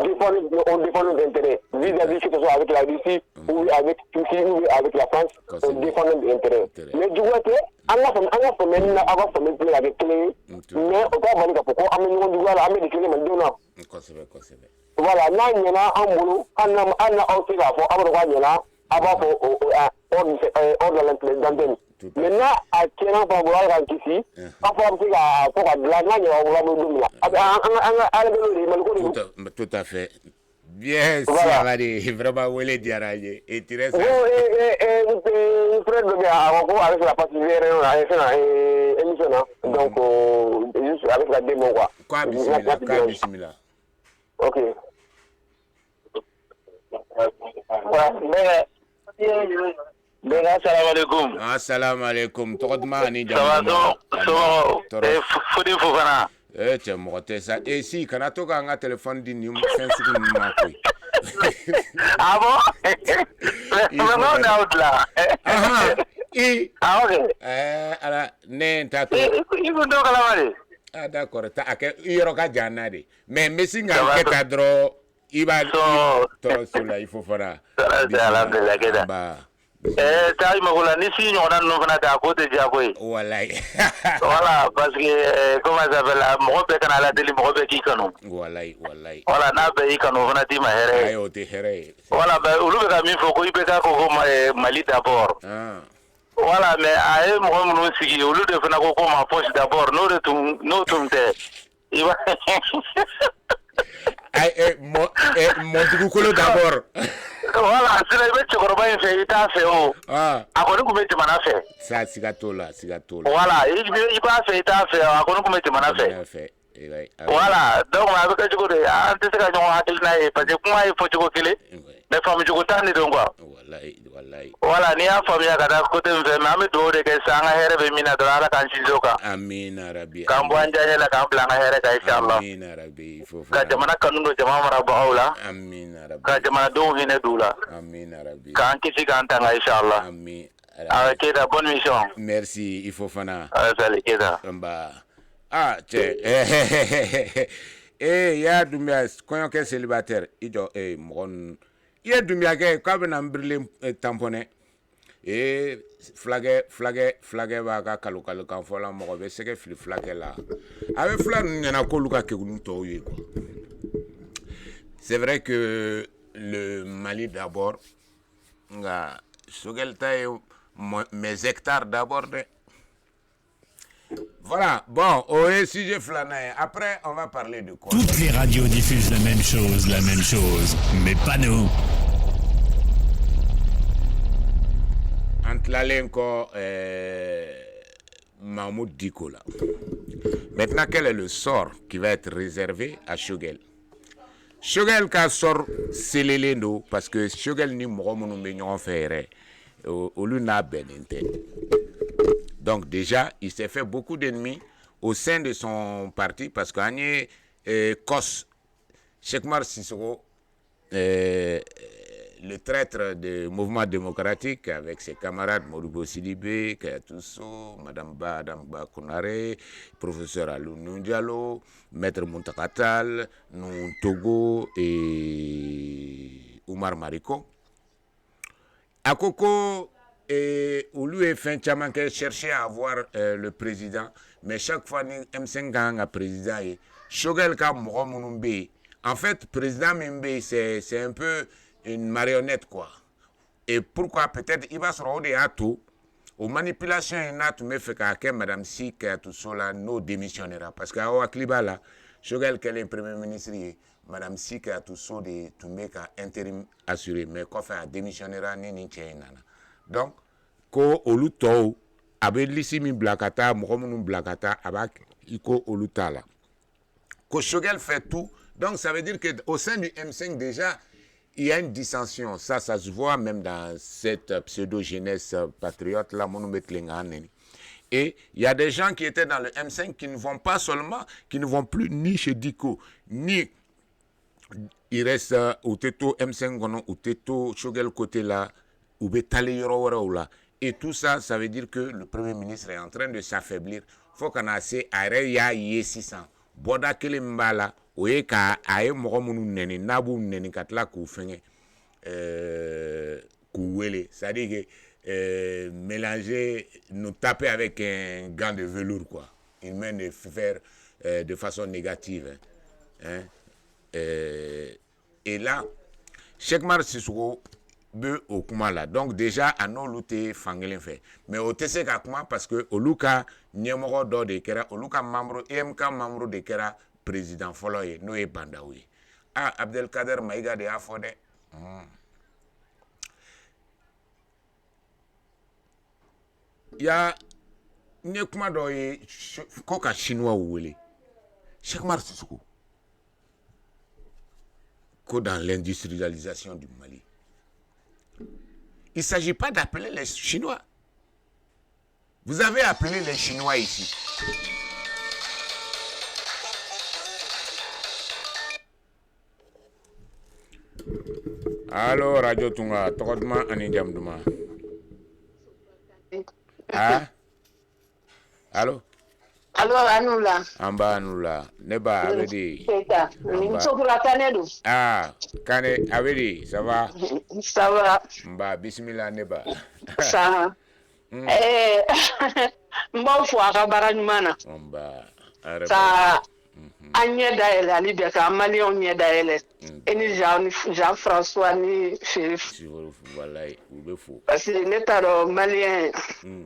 défend nos intérêts. Vis-à-vis que ce soit avec la Russie, ou avec Turquie, ou avec la France, on défend nos intérêts. Mais du coup, on a fait maintenant, avant de se mettre avec clé, mais on peut avoir pourquoi on du coup, on met des clés maintenant. Voilà, là, il y en a un boulot, on a aussi la fois, avant de l'antenne. Maintenant, à quel endroit on va ici, tout à fait. Bien, c'est vraiment où les diarrhées. Et tu restes. Avec la partie émission, donc, juste avec la démo, quoi. Quoi, bismillah. Ok. Assalamu alaikum. Assalamu alaikum. Tordma ni jamaa. Fodi Fofana. Tu m'as ça. Et si, quand tu as un téléphone d'une sensible marque. Ah bon? Maintenant on est out là. Ah ok. Alors, n'importe quoi. Il faut donc la aller. Ah d'accord. Il y aura qu'à Janade. Mais Messi n'a pas qu'à draw. Il va il faut faire. Taï Magoula, ni si on a nous venons à côté de Diaboy. Voilà, parce que, comment ça s'appelle, mon père a la télé, mon père qui canon. Voilà, n'a pas eu canon, on a dit ma héré. Voilà, ben, au lieu de me faut qu'il peut être Mali d'abord. Voilà, mais à un moment, nous aussi, au lieu de faire ma poche d'abord, nous tombe. Il va. Mon Goukolo d'abord. Voilà, c'est le mec qui a fait, il t'a fait. Ah, à quoi nous mettons à faire? Ça, Sigatola. Voilà, il va faire, il t'a fait, à quoi nous mettons à faire? Voilà, donc, avec le jour de l'antécédent, parce que moi, il faut que tu le mais famille, tu t'en es donc quoi? Voilà, ni à famille, à la côté de Mamie, de que ça a héré, mina de la Kanchizoka. Amin, Arabi. Kamboanja, la Kamplan, Inshallah. Amin, Arabi. Il faut faire. Jamana Kanu, Jamama Baula. Amin, Arabi. Jamana Dong Dula. Amin, Arabi. Kanki Kantanga, Inshallah. Amin. Avec la bonne mission. Merci, il faut faire. Salut, Keda. Ah, tiens. Eh, ya Dumia, quand on est célibataire, il doit, mon. Il y a Dumia, quand on a un brûlé tamponné. Et flagué, va calocalo quand faut la mort, c'est que flagué là. Avec flag, il y en a coluca que nous toyons. C'est vrai que le Mali d'abord, mes hectares d'abord. Voilà, bon, sujet flâné. Après, on va parler de quoi? Toutes les radios diffusent la même chose, mais pas nous. Entre l'Alenco Mahmoud Dikola. Maintenant, quel est le sort qui va être réservé à Shogel? Shogel qui sort Selelendo, parce que Shogel ni Moromono Mignon Ferré, au Luna Benente. Donc déjà, il s'est fait beaucoup d'ennemis au sein de son parti, parce qu'Agne Kos, Chekmar Sissoko, le traître du mouvement démocratique avec ses camarades Moribo Sidibé, Kayatousso, Madame Ba Konare, professeur Alou Diallo, Maître Montakatal, Togo et Oumar Mariko. À Coco, où lui est fin Tchamanké cherchait à avoir le président, mais chaque fois M5 gang a président et Shogel Kam Mouromoumbe. En fait, président Mimbe, c'est un peu une marionnette, quoi. Et pourquoi peut-être il va se rendre à tout, aux manipulations, il n'a tout fait qu'à Madame Si, qu'à tout cela, nos démissionnera. Parce qu'à Ouaklibala, Shogel, quel est le premier ministre, Madame Si, qu'à tout ça, de tout mettre intérim assuré, mais qu'on fait à démissionnera, ni. Donc, ko oluto abe lisi min blakata mɔgɔ minnu blakata aba iko olutala ko Choguel fait tout. Donc ça veut dire que au sein du M5 déjà il y a une dissension. Ça se voit même dans cette pseudo-jeunesse patriote là, et il y a des gens qui étaient dans le M5 qui ne vont pas seulement, qui ne vont plus ni chez Diko, ni il reste au Teto M5 ou Teto Choguel côté là, ou Betale Yoro là. Et tout ça, ça veut dire que le Premier ministre est en train de s'affaiblir. Faut qu'on a assez arrêt ya 600. Boda kele mbala oye ka aye moko munu neni nabu neni katla ku fenge ku wele. C'est-à-dire que mélanger, nous taper avec un gant de velours quoi. Il mène de faire de façon négative. Hein? Et là, Cheikh Mar Sissoko be au kuma là. Donc déjà à nos lutter fangelen fait. Mais au TC Kakuma parce que au Luka nyemoro do de kera au Luka membre EMK membre de kera président Foloye no e bandawi. Ah Abdelkader Maïga de Afode. Ya ne kuma do e koka chinois wele. Cheikh Mar Sissoko. Ko dans l'industrialisation du Mali. Il ne s'agit pas d'appeler les Chinois. Vous avez appelé les Chinois ici. Allô, Radio Tunga, Tokodma Anidjamdouma. Ah? Allô? Allô, Anoula. Amba Anoula. Neba, Avedi. Ah, Kane, Avedi, ça va? Ça va. Mba, Bismillah, Neba. Ça va. Mba fouara baranyumana. Mba, ça. Anye daele, ali beka, Mali onye daele. Eni Jean-François, ni Chérif. Voilà, ou fou. Parce que l'état malien,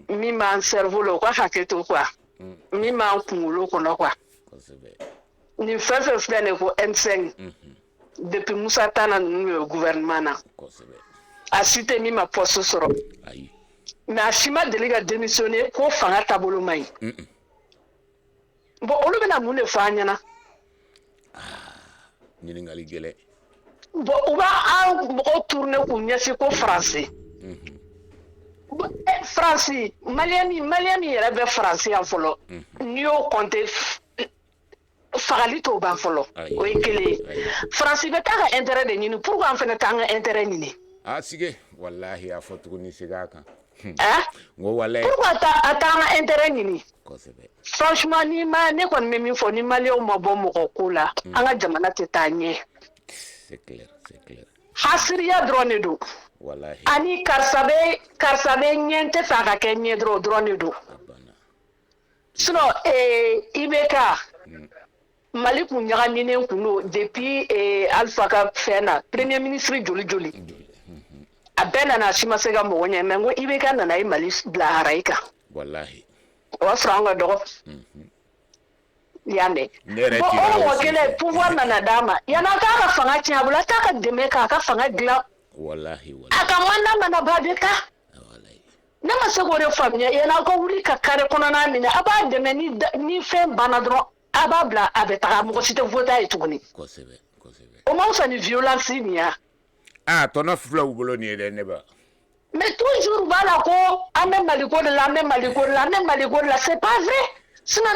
mi man cerveau lo quoi, haketo quoi. Mi man kumulo kono quoi. Ni fait flene ko M5. Depuis Moussa Tana no gouvernement na. A cité mi ma poste soro. Ayi. Mais Ashima délégué démissionné ko fanga tabolo mai. Bon, olu bena mun de fanya na. Ni ngali gele. Bon, on va retourner pour nyasi ko français. Français, Malien il avait français en folo. Nio compté faralito ban folo. Oui kele. Français be ta intérêt de ni pourquoi en fait ta intérêt ni. Ah sige, wallahi a fotu ni sigaka. Hein? Pourquoi ta intérêt ni? Franchement ni ma ne kon memi fo ni Malien o mabo mo ko la. Anga jamana tetanye. C'est clair, c'est clair. Hasriya drone do. Wallahi. Ani karsabe nyente saka kenye drone do. Sinon Ibeka Mali kunyaga nine kuno depuis Alpha ka fena premier ministre joli. Abena na shima sega mo wonya mengo Ibeka na na Mali bla haraika. Wallahi. Wa franga do. Yane. Bon, wakele pouvoir na dama. Yana ka fanga tiabula taka demeka ka fanga gla. Wallahi. Akamwana mana badeka. Wallahi. Nama segore famille yana ko wuli ka kare kono na mina aba deme ni fe banadro ababla abeta mo site vota etuguni. Ko sebe. O ma usani violence ni ya. Ah, ton offre là ou boloni de neba. Mais toujours voilà ko amem maliko de la même maliko là c'est pas vrai. Sinon,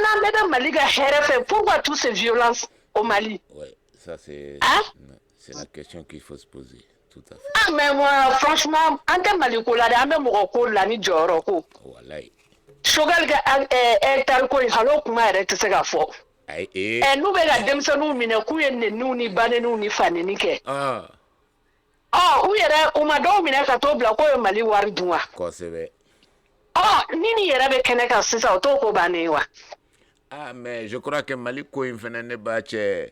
Maliga fait pourquoi toutes ces violences au Mali? Oui, ça c'est la question qu'il faut se poser. Tout à fait. Ah, mais moi, franchement, en termes de Maliko, là, même au la ni Joroko. Voilà. Choguel est talco, halo, kuma, arrête ce gars fort. Et nous, la demsa nous, minakouye, nous, ni bane, nous, ni fanenike. Ah. Oh, oui, on m'a donné un cateau blanc, Mali Wardua. Quoi, c'est vrai? Ah, Nini Yarabe Keneka, c'est ça, Toko Banewa. Ah, mais je crois que Mali Kouim Fenene Bache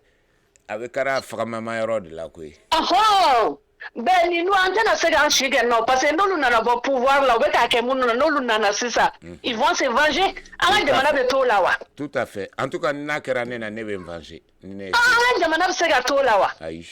avec Kara Framamayro de la Koué. Ah, ben, nous entendons ce grand chicken, non, parce que nous n'avons pas pouvoir là, avec Akemoun, nous n'avons c'est ça. Ils vont se venger. Arrête de m'en tout là. Tout à fait. En tout cas, Nakerane n'a pas venger. Arrête de m'en c'est gâteau là. Aïe.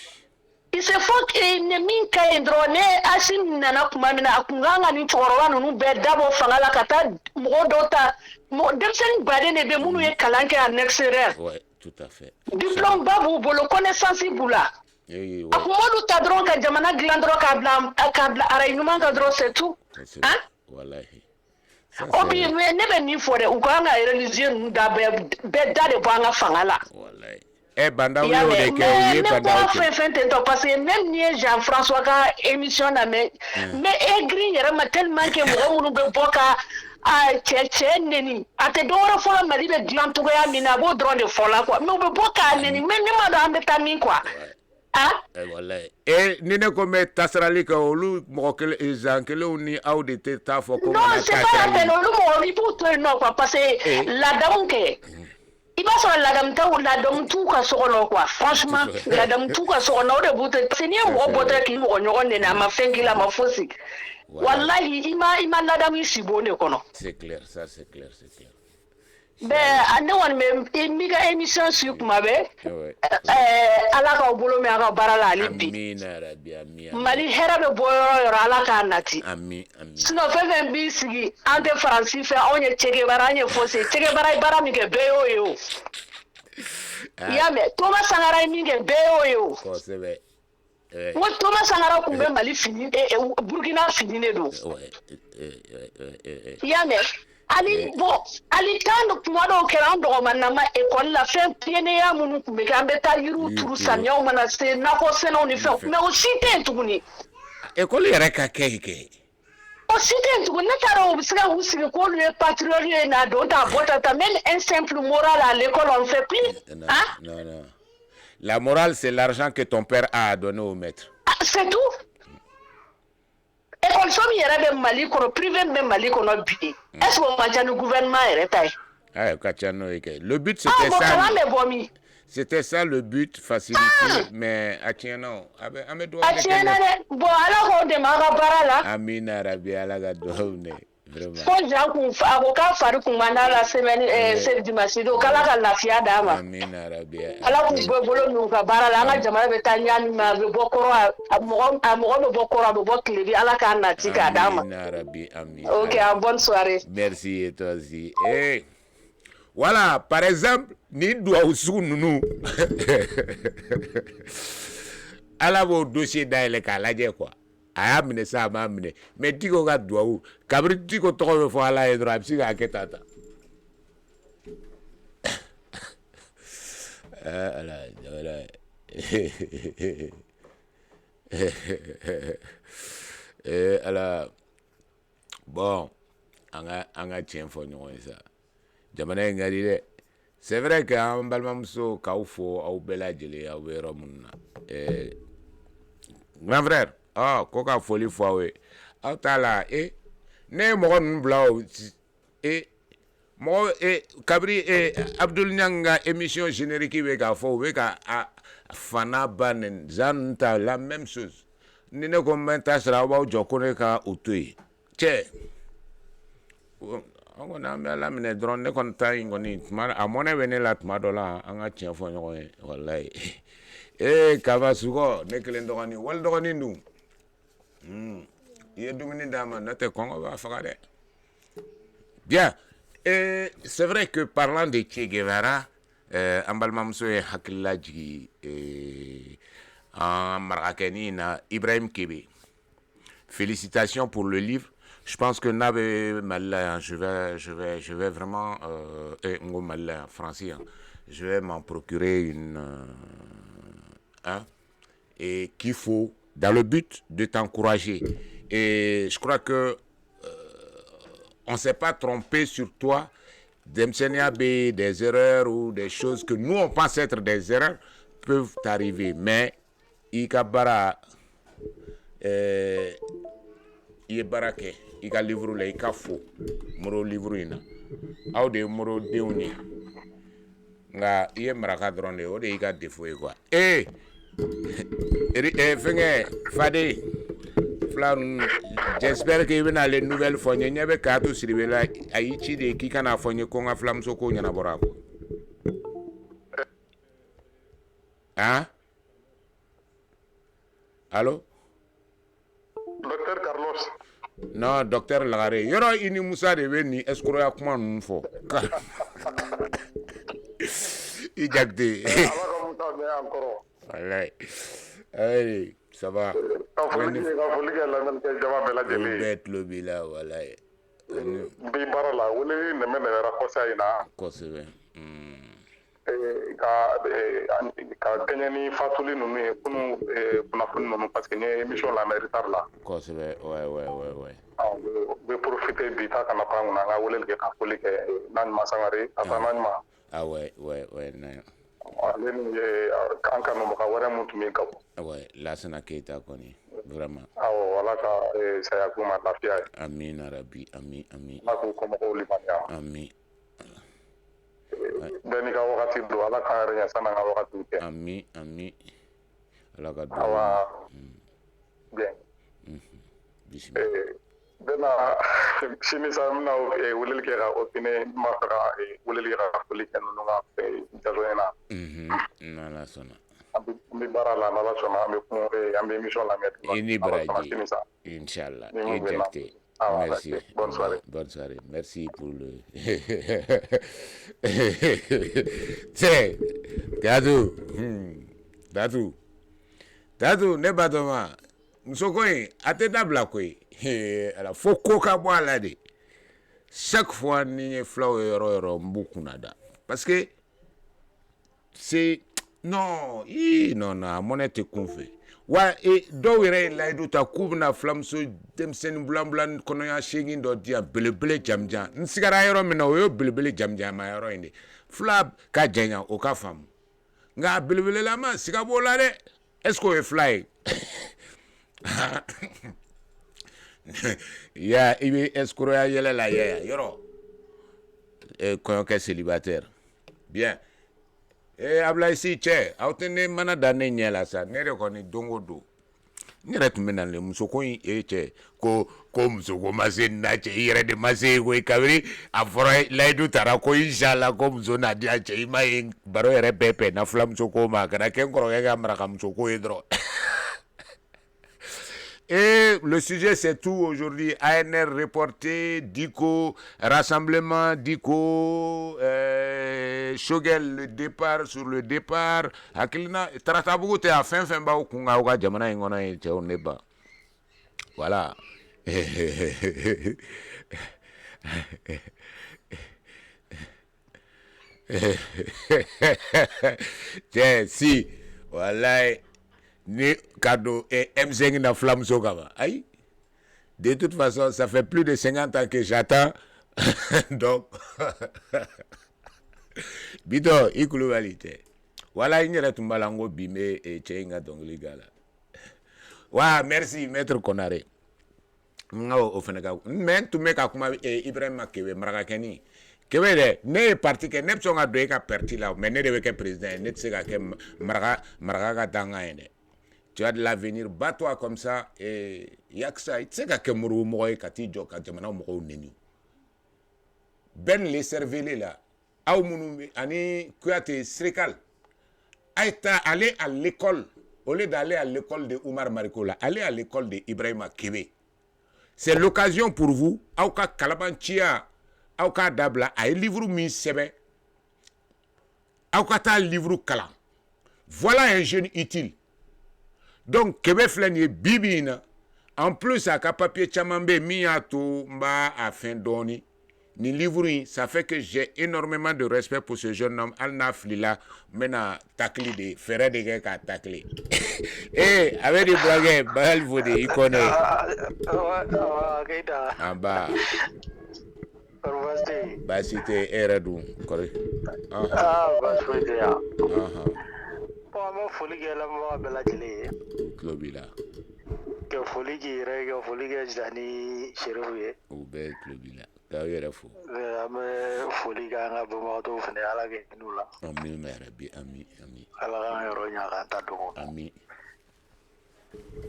il se faut que ne min ka indrone asim nana kuma mina akunganga ni chorwa no be dabo fangala kata mo dota mo demsen bade ne be munu e kalanke en extérieur. Ouais, tout à fait. Diplôme babu bolo connaissance bula. Akumodu tadron ka jamana glandro ka bla arayuma ka dro c'est tout. Hein? Wallahi. Obi ne be ni fore ukanga religion da be dade banga fangala. Wallahi. Banda wo de ke o banda ko parce que même ni Jean-François ka émission na mais green yera ma tellement que mo munu be boka a cheche neni ate dora fola mali be glan to ya mina bo drone de fola quoi mais be boka neni mais ni ma do ambe tami quoi ah wallahi ni ne ko me tasrali ka olu mo ke ezankele oni audite ta fo ko non c'est pas la peine olu mo ri pour toi non quoi parce que la danke il va sur la dame la dame tout ka solo quoi franchement la dame tout ka solo de boute c'est ni mo bote ki mo nyone na ma fengi la ma fosi wallahi ima la dame si bonne kono c'est clair ça c'est clair ben ande won me miga émission sur kuma be ala ka bolo me aka barala libi amina rabbi amina mali herabe boyo ala ka nati amin sino fefen bi sigi ante français fe onye chege baranye fose chege baray bara mi ke beyo yo yame Thomas Sankara mi ke beyo yo ko sebe wo Thomas Sankara kumbe mali fini Burkina fini ne do yame ali tando kumado kerando manama école la fin piene ya munu kumbe kambe ta yiru turu sanyo mana se nako seno ni fe mais aussi tentuni école yere ka keke aussi tentuni nataro bisika usiki ko le patriote na do ta bota ta même un simple moral à l'école on fait plus non la morale c'est l'argent que ton père a donné au maître c'est tout. École somme yere be mali ko privé be mali ko no bi est-ce que ma janu gouvernement yere tay le but c'était ça c'était ça le but facilité mais atieno ame do bon alors on démarre barala amina rabbi ala ga do ne vraiment ko ja ku fa ko ka faru ku mana la semaine c'est dimanche do kala ka lafia dama amina rabbi ala ku bolo nu ka barala nga jamana be tanyani ma be bokoro mo bokoro be boklebi ala ka na tika dama amina rabbi amin OK, bonne soirée. Merci et toi aussi. Voilà, par exemple, ni doit aussi nous. Ala bo dossier d'aile kala je quoi. Aya mine sa ma mine. Mais tiko ga doit ou. Kabri tiko to fo ala e droit psi ga ketata. Alors bon, anga tien fo nyon ça. Jamana ngari de. C'est vrai que en balmamso ka ufo au belajele au romuna. Grand frère, koka folie fo we. Autala ne mo non blau mo kabri Abdul Nyanga émission générique we ka fo we ka fana banen zanta la même chose. Ni ne commenta sera wa jokone ka utui. Che on a mis la mine drone ne konta ingoni mar amone vene la tmadola anga tien fo nyo wallahi kava sugo ne klendo ngani wal do ngani ndu ye dumini dama nate kongo va fakade bien c'est vrai que parlant de Che Guevara ambalmamso e hakilaji en marakeni na Ibrahim Kébé, félicitations pour le livre. Je pense que Nabe Malin, je vais vraiment Malin français, je vais m'en procurer une et qu'il faut dans le but de t'encourager. Et je crois que on s'est pas trompé sur toi. Des erreurs ou des choses que nous on pense être des erreurs peuvent arriver, mais Ikabara Yebarake Ika livre la Ika fo moro livre ina au de moro deuni nga ye maraka drone o de Ika defo quoi fenge fade flan j'espère que vous avez les nouvelles fois n'y avait qu'à tout sur la Haïti de qui kana fonye ko nga flam soko nyana borako Allô? Docteur Carlos. Non, docteur Lagare. Yoro ini Musa de Beni, escroc à comment nous faut. Il jacte. Voilà. Allez, ça va. Bête le bila, voilà. Bibarala, vous voulez ne me raconter Kosebe. Ka gagner fatuli nous kunu kunafuni parce que ni émission la méritar là. Kosebe, ouais. Be profiter bita kana panguna nga wole ke ka foli ke nan masangare atana ma. Ah ouais, na. Alen ye kanka no ka wara mutu mi ka. Ouais, là c'est na keita koni, vraiment. Ah wala ka saya kuma lafia. Amin arabi, amin. Ma ko ko limania. Amin. Beni ka wakati do ala ka renya sana nga wakati ke. Amin. Ala ka do. Awa. Bien. Bismillah. Bena sini samna wulil ke ga opine ma ka wulil ga foli ke no nga jaloena. Nala sona. Mi barala nala sona me ko ambe mission la met. Ini braji. Inshallah. Ejecté. Merci. Bonne soirée. Bonne soirée. Merci pour le. C'est Dadou, ne badoma. Msokoi, atenda blakoi. Alors, faut koka boire là de. Chaque fois, ni flow yoro mbukunada. Parce que c'est non, non, monnaie confé. Wa e do were la do ta kubna flamso dem sen blan kono ya shegin do dia belebele jamja nsigara yoro mena o belebele jamja ma yoro inde flab ka jenya o ka fam nga belebele la ma siga bola de est-ce qu'on fly ya ibe escro ya yele la ya yoro koyo ke célibataire bien. Abla ici che autene mana dane nyela sa nere ko ni dongo do nere tumena le musoko che ko musoko masen na che ire de mase ko ikabri afora laidu tara ko inshallah ko muzona dia che ima baro ere pepe na flam musoko ma kana ken koro ga mara kam musoko edro. Et le sujet c'est tout aujourd'hui. ANR reporté, Diko, rassemblement, Diko, Shogel, le départ sur le départ. Akilina, Tratabugo te a fin ba kunga uga jamana ingona che oneba. Voilà. Si, voilà. Ni cadeau et M5 na flamme sogama. Aïe. De toute façon, ça fait plus de 50 ans que j'attends. Donc, bito, ikuluvalite. Voilà, il n'y a tumbalango bime et chenga donc les gars là. Wa, merci, maître Konare. Ngao ofenega. Men tu meka kuma Ibrahim Kewe Marakeni. Kewe de, ne parti ke ne psonga doeka parti là, mais ne devait que président, ne tsega ke Maraka tanga ene. Tu as de l'avenir, bats-toi comme ça, et yaksa, tu sais que Mourou Moï, Kati Djo, Katamana Mourou Nenu. Ben les cervelés là, Aoumouni, Ani, Kouate, Srikal, Aïta, aller à l'école, au lieu d'aller à l'école de Oumar Marikola, aller à l'école de Ibrahima Kébé. C'est l'occasion pour vous, Aouka Kalabantia, Aouka Dabla, à un livre mis sebe, Aouka ta livre Kala. Voilà un jeune utile. Donc, Québec flânier bibina, en plus, à papier chamambe, miato, mba, à fin d'oni, ni livre, ça fait que j'ai énormément de respect pour ce jeune homme, Al-Naflila, mena takli de, ferre de gars à takli. Eh, avec des blagues, bal vode, il connaît. En bas. Bah, c'était Eredou, correct. Ah, bah, je vais dire. Moi, folie que la moi bella gelée. Clubila. Que folie qui règle, folie que j'ani chérie. Ou belle clubila. Carrière fou. Mais folie qu'un peu moins de fenêtre à la gueule nous là. Ami merabi, ami. Alors un héros n'y a rien d'adorant. Ami.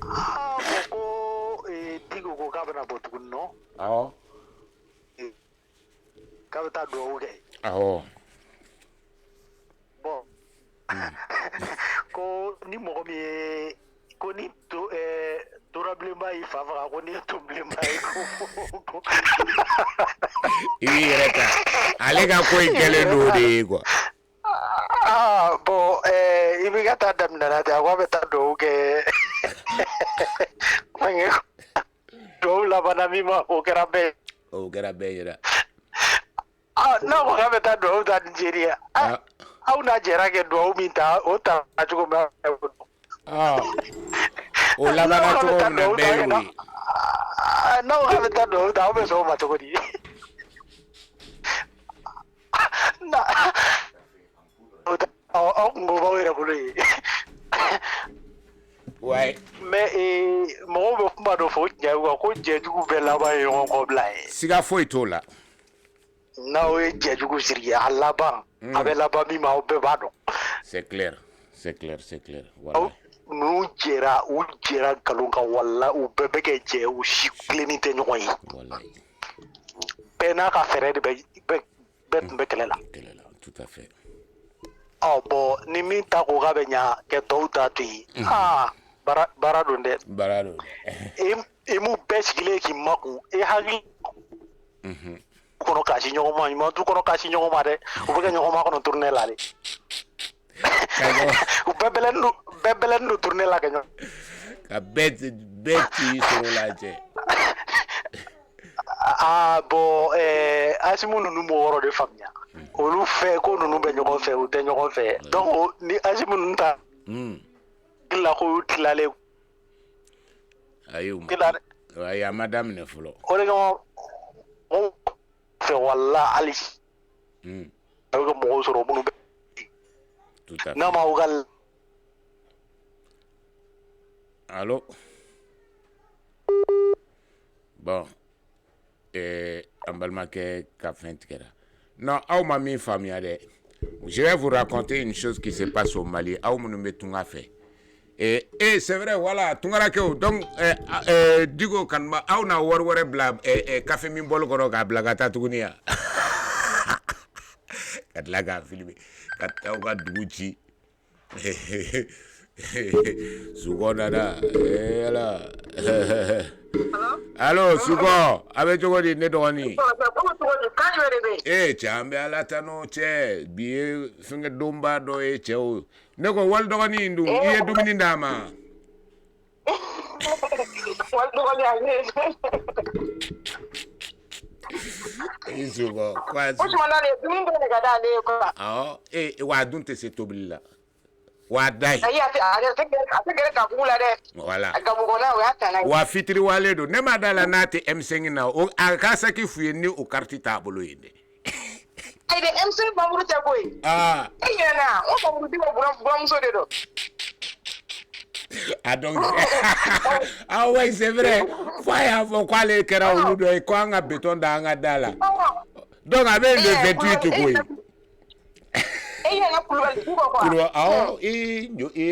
Ah, beaucoup et digo qu'on a besoin de beaucoup non. Ah. Quand tu as doué. Ah. Bon. Ko ni mɔgɔ min ye Koni to durablement il favra koni tumblema ko. Ibi reta. Ale ka ko ikele no de quoi. Bon ibi gata damna ta ko beta do ke. Mangi do la bana mima o kerabe. O kerabe yera. No ko ga beta do da Nigeria. Au na jera ke do minta o ta ajugo ma. O la bana to na be wi. No ga beta do da o be so ma to di. Na. O ngo ba era bulu. Ouais. Mais mo bo kuma do fo nya ko je du be la ba yo ko blai. Siga foi to la. Na o je du siri ala ba. Avec la ba mi ma o be ba do. C'est clair. Voilà. Nu jera kalonga walla u bebe ke je u shikleni te nyoy. Wallahi. Pena ka fere de be kelela. Tout à fait. Bon, ni min ta ko ga benya ke to ta ti. Barado nde. Barado. E mu beskile ki maku e hagi. Kono ka si nyogo ma tu kono ka si nyogo ma de. U be ke nyogo ma kono tourner la de. U bebelen no tourner la ke nyogo. Ka beti sur la je. Bon asimu nunu mo woro de famia. Olu fe ko nunu be nyogo fe u te nyogo fe. Donc ni asimu nunu ta. La ko tilale. Ayo. Ya madame ne fulo. Ore ko o fe walla ali. Ayo mo soro bunu be. Tout à fait. Na ma ugal. Allô? Bon. Ambalmake Kafentkera. Non, ma mi famille. Je vais vous raconter une chose qui se passe au Mali. Fait. Et c'est vrai, voilà, Tungarakeo. Donc, Digo Kanma, Auna Warware Blab, et Café Mimbol Goroga, Blagata Tunia. Katlaga, Philippe, Katauga Duguchi. Sugonada, Allô, Sugo, avec Jogodi Nedoni. Chambe alatano che, biye finge domba do cheo. Nego wal dogani ndu, iye dumini ndama. Wal dogani Sugo, kwa Sugo. Oshmanale, dumini ndo gada le ko. Wa dunte se toblila. Wadai. Voilà. Wa fitri waledo. Nema dala nati M5 na. O akasa ki fuyeni o karti tabolo inde. Ay de M5 bamuru taboy. Eyena, o bamuru diwo buram so de do. Donc ouais, c'est vrai. Faya fo kwale kera uludo e ko anga beton da anga dala. Donc avec le 28 quoi.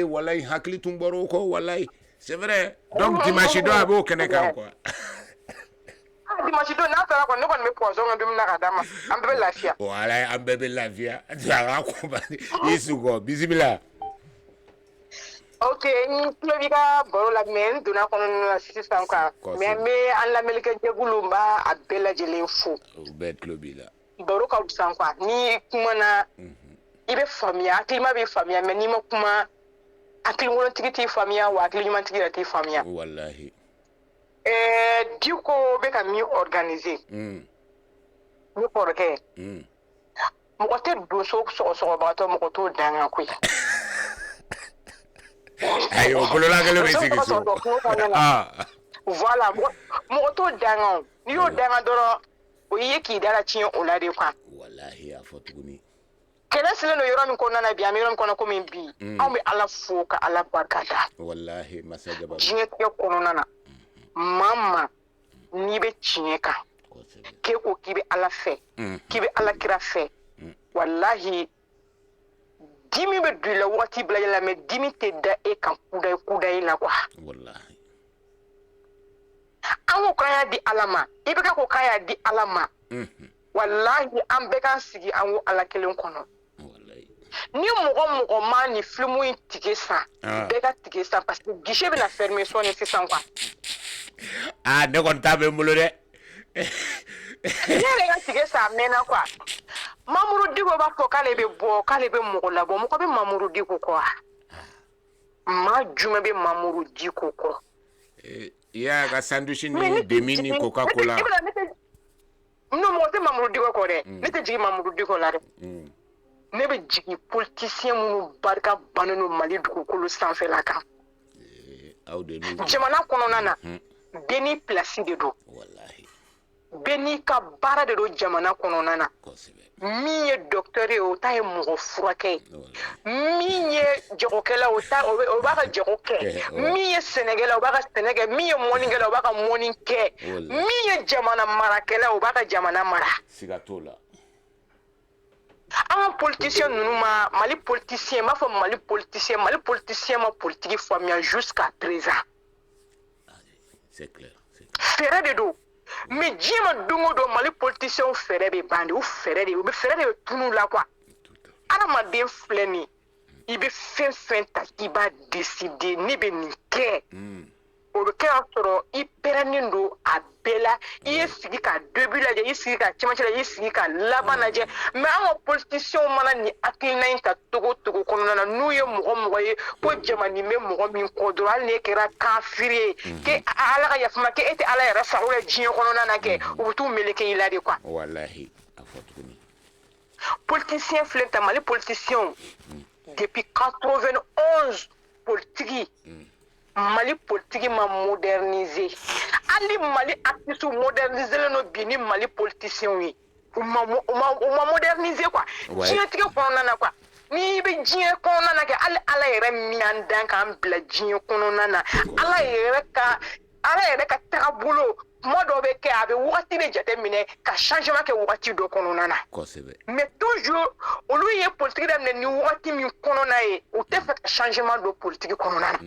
Wallahi hakli tumboro ko wallahi c'est vrai donc dimanche do abo keneka quoi dimanche do na tara ko ne ko me poison ngam na kadama ambe lafia wallahi ambe lafia dara ko ba isugo bismillah. Ok, ni vika boro la men dona kono na system ka mais an la melika jegulumba abela jele fo bet lobila boro ka usan kwa ni kuma na ibe famia klima be famia mais ni ma kuma akli won tigiti famia wa akli man tigiti famia wallahi diko be ka mi organiser ni porke mo ko te do so ba to mo ko to danga ku ayo bolola gelo be sigi so voilà mo to danga ni yo danga doro o yeki dara chin o la de kwa wallahi afotuguni kele sile no yoro min ko nana biya mi yoro min ko min bi aw mi ala fo ka ala barkata wallahi masaja ba jinye ke ko nana mama ni be chinye ka ke ko kibe ala fe kibe ala kira fe wallahi dimi be dula wati bla la me dimi te da e kan kuda la kwa wallahi awu kaya di alama ibe ka ko kaya di alama wallahi an be kan sigi an wo ala kelen kono ni mɔgɔ ma ni film in tigɛ san bɛɛ ka tigɛ san parce que guichet bɛna fermer sɔɔni sisan quoi ne kɔni t'a bɛ n bolo dɛ ne yɛrɛ ka tigɛ san mɛnna quoi Mamoudou Diko b'a fɔ k'ale bɛ bɔ k'ale bɛ mɔgɔ labɔ mɔgɔ bɛ Mamoudou Diko kɔ maa jumɛn bɛ Mamoudou Diko kɔ i y'a ka sandwich ni demi ni Coca-Cola non mɔgɔ tɛ Mamoudou Diko kɔ dɛ ne tɛ jigin Mamoudou Diko la dɛ ne bɛ jigin politicien minnu barika bannen don Mali dugukolo sanfɛla kan jamana kɔnɔna na bɛɛ n'i place de don bɛɛ n'i ka baara de don jamana kɔnɔna na min ye docteur ye o ta ye mɔgɔ furakɛ ye min ye jagokɛla o b'a ka jago kɛ min ye sɛnɛkɛla o b'a ka sɛnɛ kɛ min ye mɔnikɛla o b'a ka mɔni kɛ min ye jamana marakɛla o b'a ka jamana mara siga t'o la an ka politicien ninnu ma Mali politicien m'a fɔ Mali politicien ma politique faamuya jusqu'à présent c'est clair fɛrɛ de don mais diɲɛ ma don o don Mali politicien fɛrɛ bɛ ban de u bɛ fɛrɛ de bɛ tunu la quoi adamaden filɛ nin i bɛ fɛn fɛn ta k'i b'a décider ne bɛ nin kɛ o bɛ kɛ sɔrɔ i pɛrɛnnen don a bɛɛ la i ye sigi ka début lajɛ i sigi ka cɛmancɛ lajɛ i sigi ka laban lajɛ mais an ka politiciens mana nin hakilina in ta togo togo kɔnɔna na n'u ye mɔgɔ ye ko jamana bɛ mɔgɔ min kɔ dɔrɔn hali n'e kɛra kafiri ye ke ala ka yafama ke e tɛ ala yɛrɛ sago la diɲɛ kɔnɔna na kɛ u bɛ t'u meleke i la de quoi wallahi a fɔ tuguni politicien filɛ ta Mali politicien depuis 91 politique Mali politique ma moderniser ali Mali artiste moderniser le no bi ni Mali politicien yi o ma moderniser quoi diɲɛtigɛ kɔnɔna na quoi ni bɛ diɲɛ kɔnɔna na kɛ ala yɛrɛ minan dan kan bila diɲɛ kɔnɔna na ala yɛrɛ ka tagabolo kuma dɔ bɛ kɛ a bɛ wagati de jateminɛ ka changement kɛ wagati dɔ kɔnɔna na mais toujours olu ye politique daminɛ ni wagati min kɔnɔna ye u tɛ fɛ ka changement don politique kɔnɔna na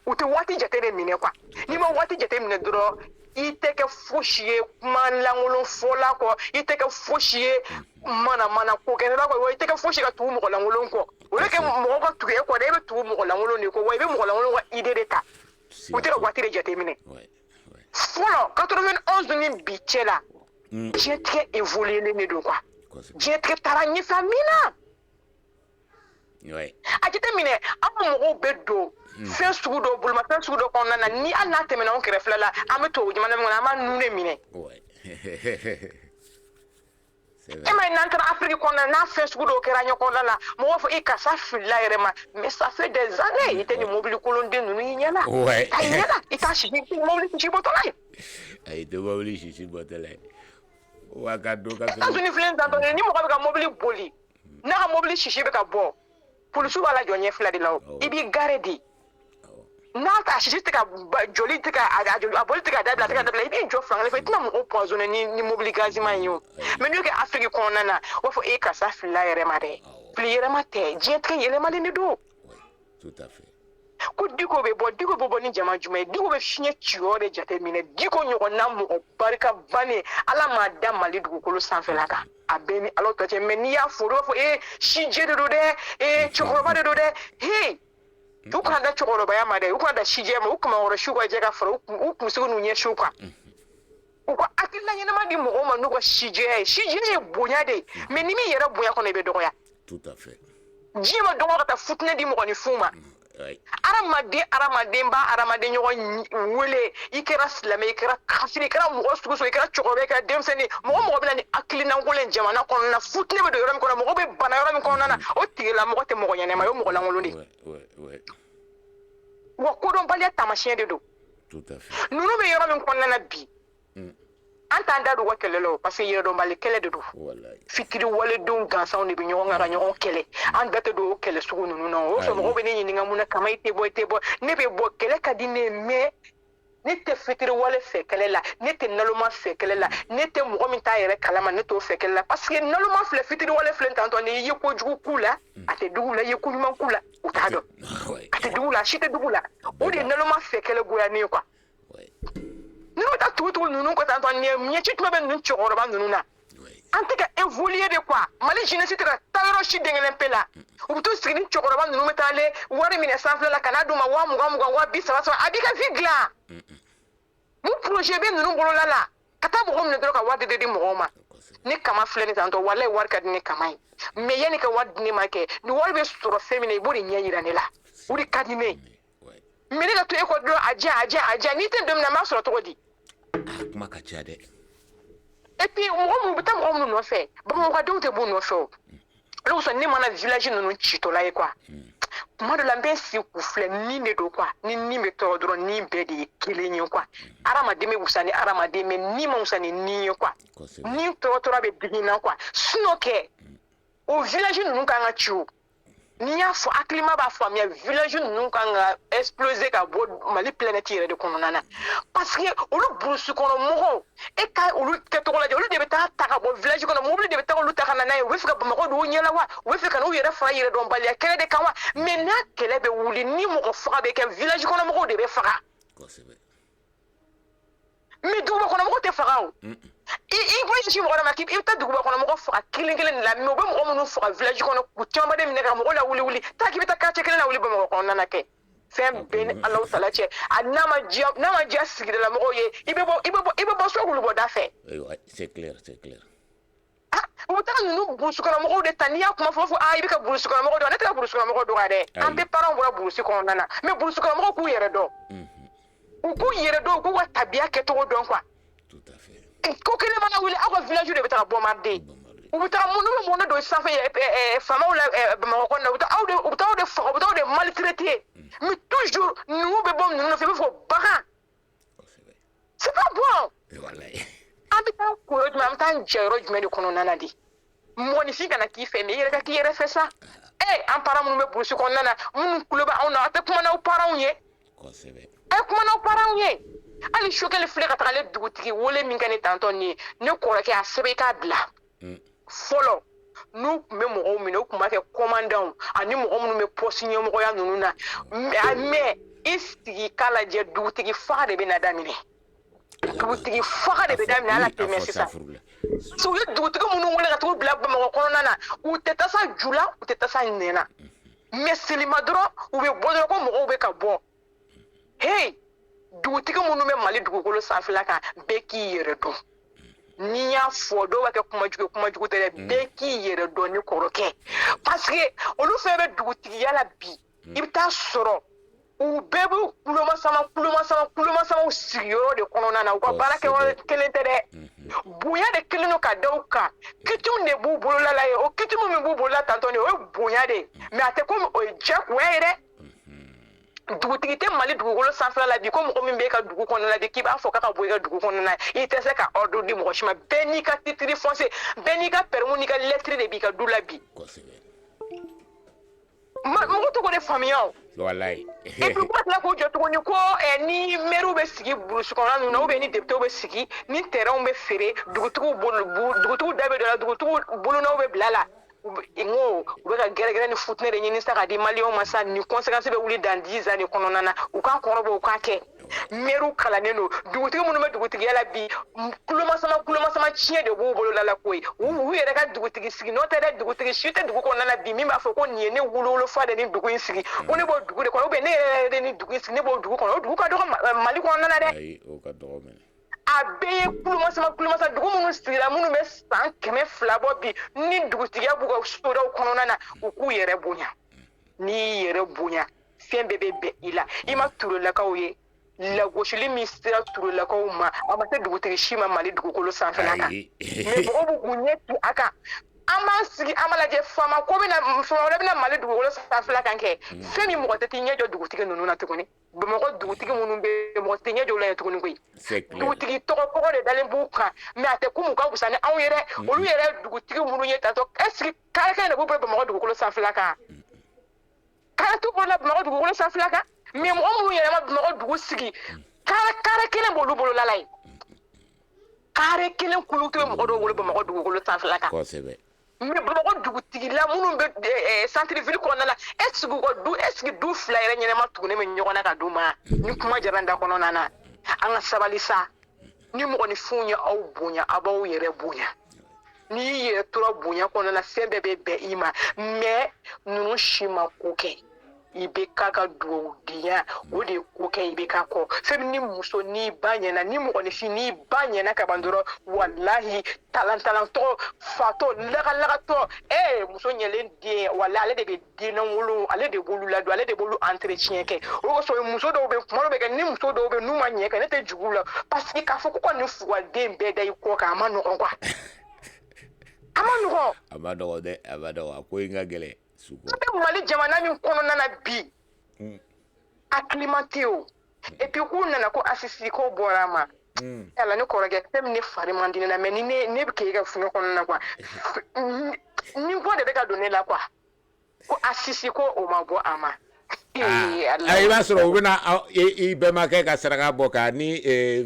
u tɛ waati jate de minɛ quoi n'i ma waati jate minɛ dɔrɔn i tɛ kɛ fosi ye kuma lankolon fɔla kɔ i tɛ kɛ fosi ye mana ko kɛnɛba kɔ wa i tɛ kɛ fosi ka tugu mɔgɔ lankolon kɔ o bɛ kɛ mɔgɔ ka tugu e kɔ dɛ e bɛ tugu mɔgɔ lankolon de kɔ wa i bɛ mɔgɔ lankolon ka idée de ta u tɛ ka waati de jate minɛ fɔlɔ 91 ni bi cɛ la diɲɛtigɛ évolué de don quoi diɲɛtigɛ taara ɲɛfɛ min na a jateminɛ an ka mɔgɔw bɛ don fɛn sugu dɔ bolomafɛn sugu dɔ kɔnɔna na ni hali n'a tɛmɛna anw kɛrɛfɛla la an bɛ tubabu jamana min kɔnɔ an b'a nu de minɛ e ma ye n'an taara Afrique kɔnɔna n'a fɛn sugu dɔw kɛra ɲɛ kɔnɔna la mɔgɔw fɔ karisa filila yɛrɛ ma mais ça fait des années i tɛ nin mobili kolonden ninnu i ɲɛ la i ɲɛ la i t'a sisi mobili sisi bɔtɔla ye ayi tɛ mobili sisi bɔtɔla ye wa ka do ka États-Unis filɛ tan dɔrɔn ni mɔgɔ bɛ ka mobili boli n'a ka mobili sisi bɛ ka bɔ polisiw b'a lajɔ ɲɛ fila de la i b'i gare de n'a ka sisi tɛ ka joli tɛ ka a boli tɛ ka dabila i b'i jɔ fila fɛ i tɛna mɔgɔw poisonner ni mobili gazima ye o mais n'o kɛ Afrique kɔnɔna na u b'a fɔ karisa filila yɛrɛ ma dɛ fili yɛrɛma tɛ diɲɛtigɛ yɛlɛmalen de don ko Diko bɛ bɔ ni jama jumɛn ye Diko bɛ fiɲɛ ci yɔrɔ de jateminɛ Diko ɲɔgɔnna mɔgɔ barika bannen ala m'a da Mali dugukolo sanfɛla kan a bɛɛ ni ala ta cɛ mais n'i y'a fɔ dɔw b'a fɔ sijɛ de don dɛ cɛkɔrɔba de don dɛ u kana da cɛkɔrɔbaya ma dɛ u kana da sijɛ ma u kamakɔrɔ siw ka jɛ ka fara u kunsigi n'u ɲɛ siw kan u ka hakilina ɲɛnama di mɔgɔw ma n'u ka sijɛ ye bonya de mais ni min yɛrɛ bonya kɔnɔ i bɛ dɔgɔya diɲɛ ma dɔgɔ ka taa futinɛ di mɔgɔninfin ma adamaden b'a adamaden ɲɔgɔn wele i kɛra silamɛ i kɛra kafiri i kɛra mɔgɔ sugu i kɛra cɛkɔrɔba i kɛra denmisɛnnin mɔgɔ bɛ na ni hakilinakolon jamana kɔnɔna na futinɛ bɛ don yɔrɔ min kɔnɔ mɔgɔ bɛ bana yɔrɔ min kɔnɔna na o tigilamɔgɔ tɛ mɔgɔ ɲɛnɛma ye o mɔgɔ lankolon de wa kodɔnbaliya taamasiyɛn de don ninnu bɛ yɔrɔ min kɔnɔna na bi an t'an da don u ka kɛlɛ la o parce que yɛrɛdɔnbali kɛlɛ de don fitiri waledenw gansanw de bɛ ɲɔgɔn kan ka ɲɔgɔn kɛlɛ an da tɛ don o kɛlɛ sugu ninnu na o fɛ mɔgɔw bɛ ne ɲininka mun na kama i tɛ bɔ ne bɛ bɔ kɛlɛ ka di ne mais ne tɛ fitiri wale fɛ kɛlɛ la ne tɛ naloma fɛ kɛlɛ la ne tɛ mɔgɔ min t'a yɛrɛ kalama ne t'o fɛ kɛlɛ la parce que naloma filɛ fitiri wale filɛ tantɔ ni ye kojugu k'u la a tɛ dugu la i ye koɲuman k'u la u t'a dɔn a tɛ dugu la a si tɛ dugu la o de ye naloma fɛ kɛlɛ goyanen ye quoi n'u bɛ taa tugu ninnu kɔ tantɔ ɲɛci tuma bɛ ninnu cɛkɔrɔba ninnu na an tɛ ka évoluer de quoi Mali jeunesse tɛ ka taa yɔrɔ si den kelen pe la u bɛ to sigi ni cɛkɔrɔba ninnu bɛ taale wari minɛ sanfɛ la kana d'u ma 20,000 30,000 a b'i ka vie dilan mun projet bɛ ninnu bolola la ka taa mɔgɔ minɛ dɔrɔn ka wari di mɔgɔw ma ni kama filɛ ni tantɔ walayi wari ka di ni kama ye mais yanni ka wari di ne ma kɛ ni wari bɛ sɔrɔ fɛn min na i b'o de ɲɛ yira ne la o de ka di ne mais ne ka to e kɔ dɔrɔn a diya n'i tɛ don min na n b'a sɔrɔ cogo di kuma ka ca dɛ et puis mɔgɔ minnu bɛ taa mɔgɔ minnu nɔfɛ bamakɔdenw tɛ b'u nɔfɛ o olu sɔn ne mana village ninnu citɔla ye quoi tuma dɔ la n bɛ sigi k'u filɛ nin de don quoi ni nin bɛ tɔɔrɔ dɔrɔn nin bɛɛ de ye kelen ye quoi hadamaden bɛ wusa ni hadamaden mais nin ma wusa ni nin ye quoi nin tɔɔrɔ bɛ digi na quoi sinon kɛ o village ninnu kan ka ci o n'i y'a fɔ hakilima b'a faamuya village ninnu kan ka exploser ka bɔ Mali planète yɛrɛ de kɔnɔna na parce que olu burusi kɔnɔ mɔgɔw e ka olu kɛcogo lajɛ olu de bɛ taa ta ka bɔ village kɔnɔ mobili de bɛ taa olu ta ka na n'a ye u bɛ fɛ ka Bamakɔ don u ɲɛ la wa u bɛ fɛ ka n'u yɛrɛ fara yɛrɛdɔnbaliya kɛlɛ de kan wa mais n'a kɛlɛ bɛ wuli ni mɔgɔ faga bɛ kɛ village kɔnɔ mɔgɔw de bɛ faga mais duguba kɔnɔ mɔgɔw tɛ faga o i bɔ si mɔgɔ ma k'i bɛ taa duguba kɔnɔ mɔgɔ faga kelen de la mais u bɛ mɔgɔ minnu faga village kɔnɔ k'u caman de minɛ ka mɔgɔ la wuli taa k'i bɛ taa quartier kelen la wuli Bamakɔ kɔnɔna na kɛ fɛn bɛɛ ni Alahu Taala cɛ a n'a ma diya sigidala mɔgɔw ye i bɛ bɔ so k'olu bɔ da fɛ c'est clair u bɛ taa ninnu burusi kɔnɔ mɔgɔw de ta n'i y'a kuma fɔ i bɛ ka burusi kɔnɔ mɔgɔw dɔn ne tɛ ka burusi kɔnɔ mɔgɔw dɔgɔya dɛ an bɛɛ parents bɔra burusi kɔnɔna na mais burusi kɔnɔ mɔgɔw k'u yɛrɛ dɔn u k'u yɛrɛ dɔn u k'u ka tabiya kɛcogo dɔn quoi ko kelen mana wuli aw ka village de bɛ taa bombarder u bɛ taa minnu bɛ mun don sanfɛ faamaw la Bamakɔ kɔnɔna u bɛ taa aw de faga u bɛ taa aw de maltraiter mais toujours ninnu bɛ bɔ ninnu nɔfɛ i bɛ fɔ bagan c'est pas bon an bɛ taa ko yɔrɔ jumɛn an bɛ taa jɛ yɔrɔ jumɛn de kɔnɔna na de mɔgɔninfin kana k'i fɛ mais i yɛrɛ ka k'i yɛrɛ fɛ sa an parents minnu bɛ burusi kɔnɔna na minnu tulo bɛ anw na a tɛ kuma n'aw parents ye a ye kuma n'aw parents ye hali sokɛli filɛ ka taga ale dugutigi wele min kɛ ne tantɔ nin ye ne kɔrɔkɛ a sɛbɛn i k'a bila fɔlɔ n'u tun bɛ mɔgɔw minɛ u tun b'a kɛ commandant ani mɔgɔ minnu bɛ poste ɲɛmɔgɔya ninnu na mais i sigi k'a lajɛ dugutigi faga de bɛ na daminɛ dugutigi faga de bɛ daminɛ ala tɛmɛ sisan u ye dugutigi minnu wele ka t'u bila Bamakɔ kɔnɔna na u tɛ tasa ju la u tɛ tasa nɛn na mais selima dɔrɔn u bɛ bɔ dɔrɔn ko mɔgɔw bɛ ka bɔ hey dugutigi minnu bɛ Mali dugukolo sanfɛla kan bɛɛ k'i yɛrɛ dɔn n'i y'a fɔ dɔw b'a kɛ kumajugu tɛ dɛ bɛɛ k'i yɛrɛ dɔn ni kɔrɔkɛ parce que olu fɛn bɛ dugutigiya la bi i bɛ taa sɔrɔ u bɛɛ bɛ kulomasamaw sigiyɔrɔ de kɔnɔna na u ka baara kɛ kelen tɛ dɛ bonya de kelen don ka da u kan kitiw de b'u bolola la ye o kitiw min b'u bolola tantɔ nin o ye bonya de mais a tɛ komi o ye diyagoya ye dɛ dugutigi tɛ Mali dugukolo sanfɛla la bi ko mɔgɔ min bɛ ka dugu kɔnɔna la bi k'i b'a fɔ k'a ka bɔ i ka dugu kɔnɔna na i tɛ se ka ordre di mɔgɔ si ma bɛɛ n'i ka titre foncier bɛɛ n'i ka permis n'i ka lettre de b'i ka du la bi mɔgɔ tɔgɔ de faamuya o wallahi et puis kuma tila k'o jɔ tuguni ko ni maires bɛ sigi burusi kɔnɔna ninnu na ou bien ni députés bɛ sigi ni terrain bɛ feere dugutigiw da bɛ dɔ la dugutigiw bolonɔw bɛ bila la ngo u bɛ ka gɛrɛgɛrɛ ni futinɛ de ɲini sa ka di maliyɛnw ma sa ni conséquence bɛ wuli dans 10 ans de kɔnɔna na u k'a kɔrɔbɔ u k'a kɛ maires kalannen don dugutigi minnu bɛ dugutigiya la bi kulomasama tiɲɛ de b'u bolo la koyi u yɛrɛ ka dugutigi sigi n'o tɛ dɛ dugutigi si tɛ dugu kɔnɔna na bi min b'a fɔ ko nin ye ne wolofa de ni dugu in sigi ko ne b'o dugu de kɔnɔ ou bien ne yɛrɛ de ni dugu in sigi ne b'o dugu kɔnɔ o dugu ka dɔgɔ Mali kɔnɔna na dɛ a bɛɛ ye kulomasama dugu minnu sigira minnu bɛ san 200 bɔ bi ni dugutigiya b'u ka sodaw kɔnɔna na u k'u yɛrɛ bonya n'i yɛrɛ bonya fɛn bɛɛ bɛ bɛn i la i ma turelakaw ye lagosili min sera turelakaw ma a ma se dugutigi si ma Mali dugukolo sanfɛla kan mais mɔgɔw b'u k'u ɲɛ tu a kan an b'an sigi an b'a lajɛ faama wɛrɛ bɛna Mali dugukolo sanfɛla kan kɛ fɛn min mɔgɔ tɛ t'i ɲɛ jɔ dugutigi ninnu na tuguni Bamakɔ dugutigi minnu bɛ mɔgɔ tɛ ɲɛ jɔ u la yen tuguni koyi dugutigi tɔgɔ de dalen b'u kan mais a tɛ komi u ka wusa ni anw ye dɛ olu yɛrɛ dugutigi minnu ye tantɔ est ce que kare kelen de b'u bolo Bamakɔ dugukolo sanfɛla kan kare t'u bolo Bamakɔ dugukolo sanfɛla kan mais mɔgɔ minnu yɛrɛ ma Bamakɔ dugu sigi kare kelen b'olu bolo la yen kare kelen kulu tɛ mɔgɔ dɔw bolo Bamakɔ dugukolo sanfɛla kan mais Bamakɔ dugutigila minnu bɛ centre ville kɔnɔna la est ce que du fila yɛrɛ ɲɛnama tugunnen bɛ ɲɔgɔn na ka d'u ma ni kuma jara n da kɔnɔna na an ka sabali sa ni mɔgɔninfinw ye aw bonya a b'aw yɛrɛ bonya ni ye tora bonya kɔnɔ na fɛn bɛɛ bɛ bɛn i ma mais ninnu si ma ko kɛ i bɛ k'a ka dugawudenya o de ye ko kɛ i bɛ k'a kɔ fɛn ni muso n'i ba ɲɛna ni mɔgɔninfin n'i ba ɲɛna ka ban dɔrɔn walahi talantɔ fatɔ lagalagatɔ muso ɲɛlen den walahi ale de bɛ den wolo ale de b'olu ladon ale de b'olu entretien kɛ o kosɔn muso dɔw bɛ kuma dɔw bɛ kɛ ni muso dɔw bɛ n'u ma ɲɛ kɛ ne tɛ jugu la parce que k'a fɔ ko ka nin fugaden bɛɛ da i kɔ kan a ma nɔgɔn quoi a ma nɔgɔn. A ma nɔgɔn dɛ a ma nɔgɔn a ko in ka gɛlɛn. An bɛ Mali jamana min kɔnɔna na bi acclimaté o et puis k'u nana ko Asisi ko bɔra a ma yala ne kɔrɔkɛ fɛn min ne fari man di ne la mais ni ne bɛ k'e ka funu kɔnɔna na quoi ni bɔ de bɛ ka don ne la quoi ko Asisi ko o ma bɔ a ma. I b'a sɔrɔ u bɛna i bɛnbakɛ ka saraka bɔ ka ni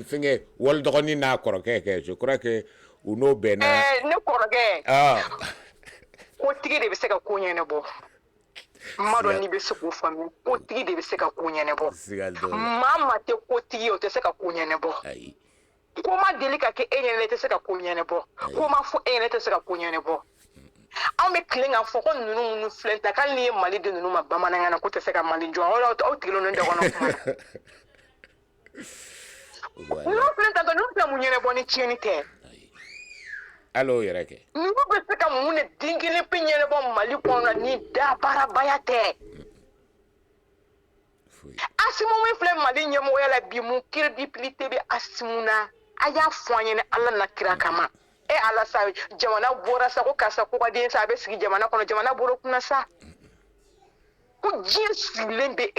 fɛnkɛ wali dɔgɔnin n'a kɔrɔkɛ kɛ je crois que u n'o bɛnna. Ne kɔrɔkɛ kotigi de bɛ se ka ko ɲɛnabɔ ma dɔn n'i bɛ se k'o faamu kotigi de bɛ se ka ko ɲɛnabɔ maa tɛ kotigi o tɛ se ka ko ɲɛnabɔ ko ma deli ka kɛ e ɲɛna tɛ se ka ko ɲɛnabɔ ko ma fɔ e ɲɛna tɛ se ka ko ɲɛnabɔ anw bɛ tilen k'a fɔ ko ninnu minnu filɛ ta k'ale ni ye Mali de ninnu ma bamanankan na ko tɛ se ka Mali jɔ aw tigilen ninnu dɔgɔnɔ kuma na ninnu filɛ ta ninnu tɛ mun ɲɛnabɔ ni tiɲɛni tɛ. Allo yɛrɛ kɛ. Ninnu bɛ se ka mun de den kelen pe ɲɛnabɔ Mali kɔnɔ ni dabaarabaya tɛ. Asimu min filɛ Mali ɲɛmɔgɔya la bi mun crédibilité bɛ Asimu na a y'a fɔ an ɲɛna Ala na kira kama. Ala sa jamana bɔra sa ko karisa ko ka den sa a bɛ sigi jamana kɔnɔ jamana bɔra kunna sa. Ko diɲɛ sigilen bɛ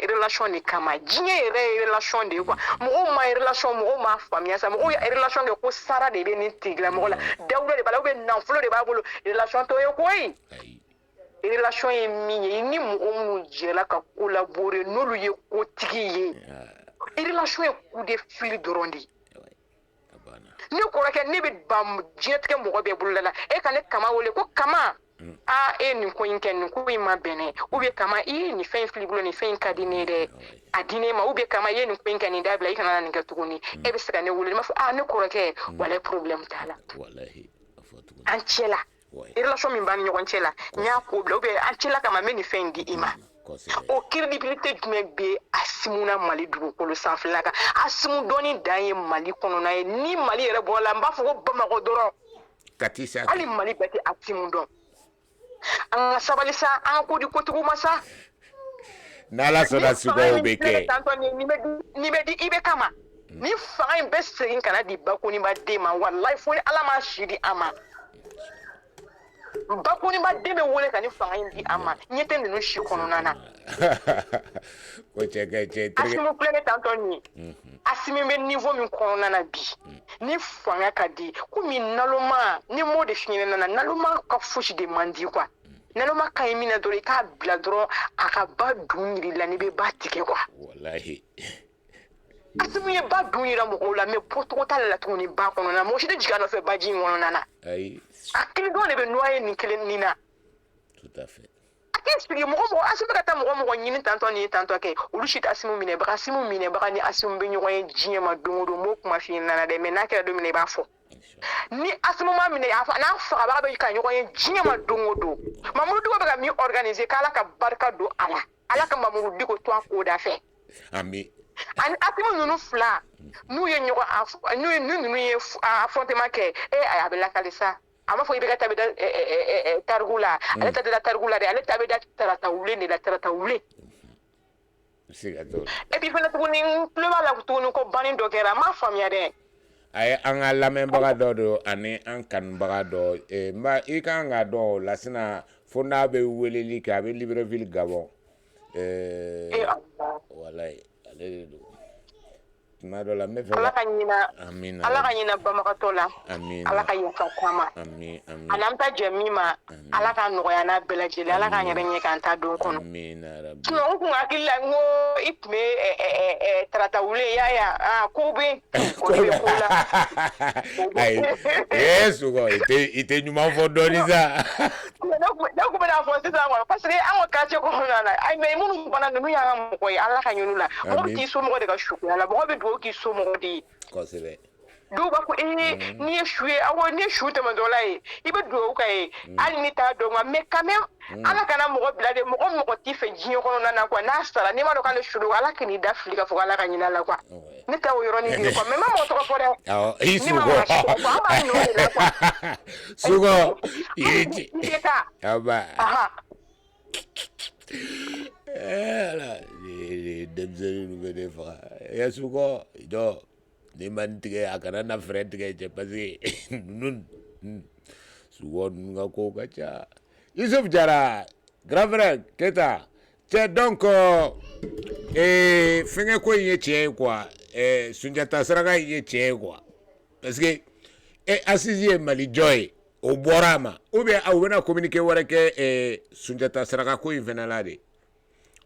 relation de kama diɲɛ yɛrɛ ye relation de ye quoi mɔgɔw ma relation mɔgɔw ma faamuya sa mɔgɔw ye relation kɛ ko sara de bɛ nin tigilamɔgɔ la dawulo de b'a la ubiyɛn nafolo de b'a bolo relation t'o ye koyi relation ye min ye ni mɔgɔ minnu jɛra ka collaborer n'olu ye kotigi ye relation ye coup de fil dɔrɔn de ye ne kɔrɔkɛ ne bɛ ban diɲɛtigɛ mɔgɔ bɛɛ bolo la e ka ne kama wele ko kama. E nin ko in kɛ nin ko in ma bɛnɛ ou bien kama i ye nin fɛn in fili bolo nin fɛn in ka di ne ye dɛ a di ne ma ou bien kama i ye nin ko in kɛ nin dabila i kana nin kɛ tuguni e bɛ se ka ne wele ne b'a fɔ ne kɔrɔkɛ walahi problème t'a la an cɛ la relation min b'an ni ɲɔgɔn cɛ la n y'a ko bila ou bien an cɛ la kama n bɛ nin fɛn in di i ma o crédibilité jumɛn bɛ Asimu na Mali dugukolo sanfɛla kan Asimu dɔnni dan ye Mali kɔnɔna ye ni Mali yɛrɛ bɔra la n b'a fɔ ko Bamakɔ dɔrɔn hali Mali bɛɛ tɛ Asimu dɔn. An ka sabali sa an ka ko di kotigiw ma sa n'Ala sɔnna suguyaw bɛ kɛ ni bɛ di i bɛ kama ni fanga in bɛ segin ka na di Bakoniba den ma walahi fo ni Ala ma si di a ma Bakoniba den bɛ wele ka ni fanga in di a ma ɲɛ tɛ ninnu si kɔnɔna na Asimu filɛ ne tantɔ nin ye Asimu bɛ niveau min kɔnɔna na bi ni fanga ka di komi naloma ni mo de fiɲɛ nana naloma ka fosi de man di quoi naloma ka ɲi min na dɔrɔn i k'a bila dɔrɔn a ka ba dun yiri la n'i bɛ ba tigɛ quoi wallahi Asimu ye ba dun yira mɔgɔw la mais bɔcogo t'ale la tuguni ba kɔnɔna mɔgɔ si tɛ jigin a nɔfɛ baji in kɔnɔna na a kelen dɔrɔn de bɛ noyé nin kelen nin na tout à fait a k'e sigi mɔgɔ Asimu bɛ ka taa mɔgɔ ɲini tantɔ ni tantɔ kɛ olu si tɛ Asimu minɛbaga Asimu minɛbaga ni Asimu bɛ ɲɔgɔn ye diɲɛ ma don o don m'o kuma f'i ɲɛna dɛ mais n'a kɛra don min na i b'a fɔ ni Asimu ma minɛ n'a fagabaga bɛ ka ɲɔgɔn ye diɲɛ ma don o don Mamudu Diko bɛ ka min organiser k'Ala ka barika don a la Ala ka Mamudu Diko to a koda fɛ ami ani Asimu ninnu fila n'u ye ɲɔgɔn n'u ninnu ye affrontement kɛ a bɛ lakale sa a ma fɔ i bɛ ka taa bɛ da tarigu la ale ta da tarigu la dɛ ale ta bɛ da tarata wule de la tarata wule et puis fana tuguni n tulo b'a la tuguni ko banni dɔ kɛra n m'a faamuya dɛ a ye an ka lamɛnbaga dɔ don ani an kanubaga dɔ i kan ka dɔn o la sisan fo n'a bɛ weleli kɛ a bɛ Libreville Gabon walayi ale de don tuma dɔ la n bɛ fɛ Ala ka ɲina banabagatɔ la Ala ka yafa k'a ma ani an bɛ taa jɛ min ma Ala ka nɔgɔya n'a bɛɛ lajɛlen Ala k'an yɛrɛ ɲɛ k'an ta don kɔnɔ n kun hakili la n ko i tun bɛ tarata wule y'a ko bɛ ko la ayi sugɔ i tɛ ɲuman fɔ dɔɔni sa ne kun bɛna fɔ sisan kɔnɔ parce que an ka quartier kɔnɔna na ayi mais minnu fana ninnu y'an ka mɔgɔ ye Ala ka ɲin'u la mɔgɔ t'i somɔgɔ de ka sukuya la mɔgɔ bɛ dugawu k'i somɔgɔ de ye kosɛbɛ do ba ko ni échoué awo ni échoué te mandola e ibe do ka e ali ni ta do mais quand même ala kana mo bila de mo ti fe jinyo ko na kwa na sala ni ma do ka le shuru ala kini d'Afrique fo ala ka nyina la kwa ni ta o yoro ni ko mais ma mo to ko fore sugo yiti aba aha les demzeli nous venez frère ya sugo do ni man tige akana na friend tige je pasi nun sugo nga ko kacha Youssouf Diarra grand frère keta c'est donc fenge ko yé tien quoi Sunjata Saraka yé tien quoi parce que assisi Mali Joy au Borama ou bien a wena communiquer wara ke Sunjata Saraka ko venalade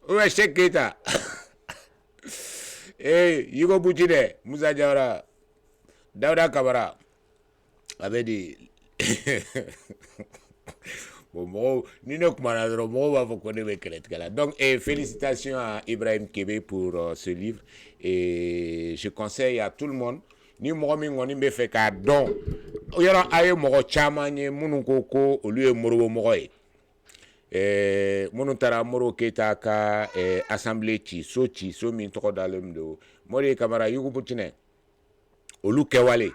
ou bien Cheikh Keita Yigo Bujide Moussa Diawara Daouda Kabara avait dit bon ni ne kumana dro mo va vous connaître avec là donc félicitations à Ibrahim Kébé pour ce livre et je conseille à tout le monde ni mo mi ngoni be fe ka don yoro aye mo chama ni munu koko olu e moro mo e munu tara moro Keita ka assemblée ci so mi to dalem do mori Camara yugo butine olu kewale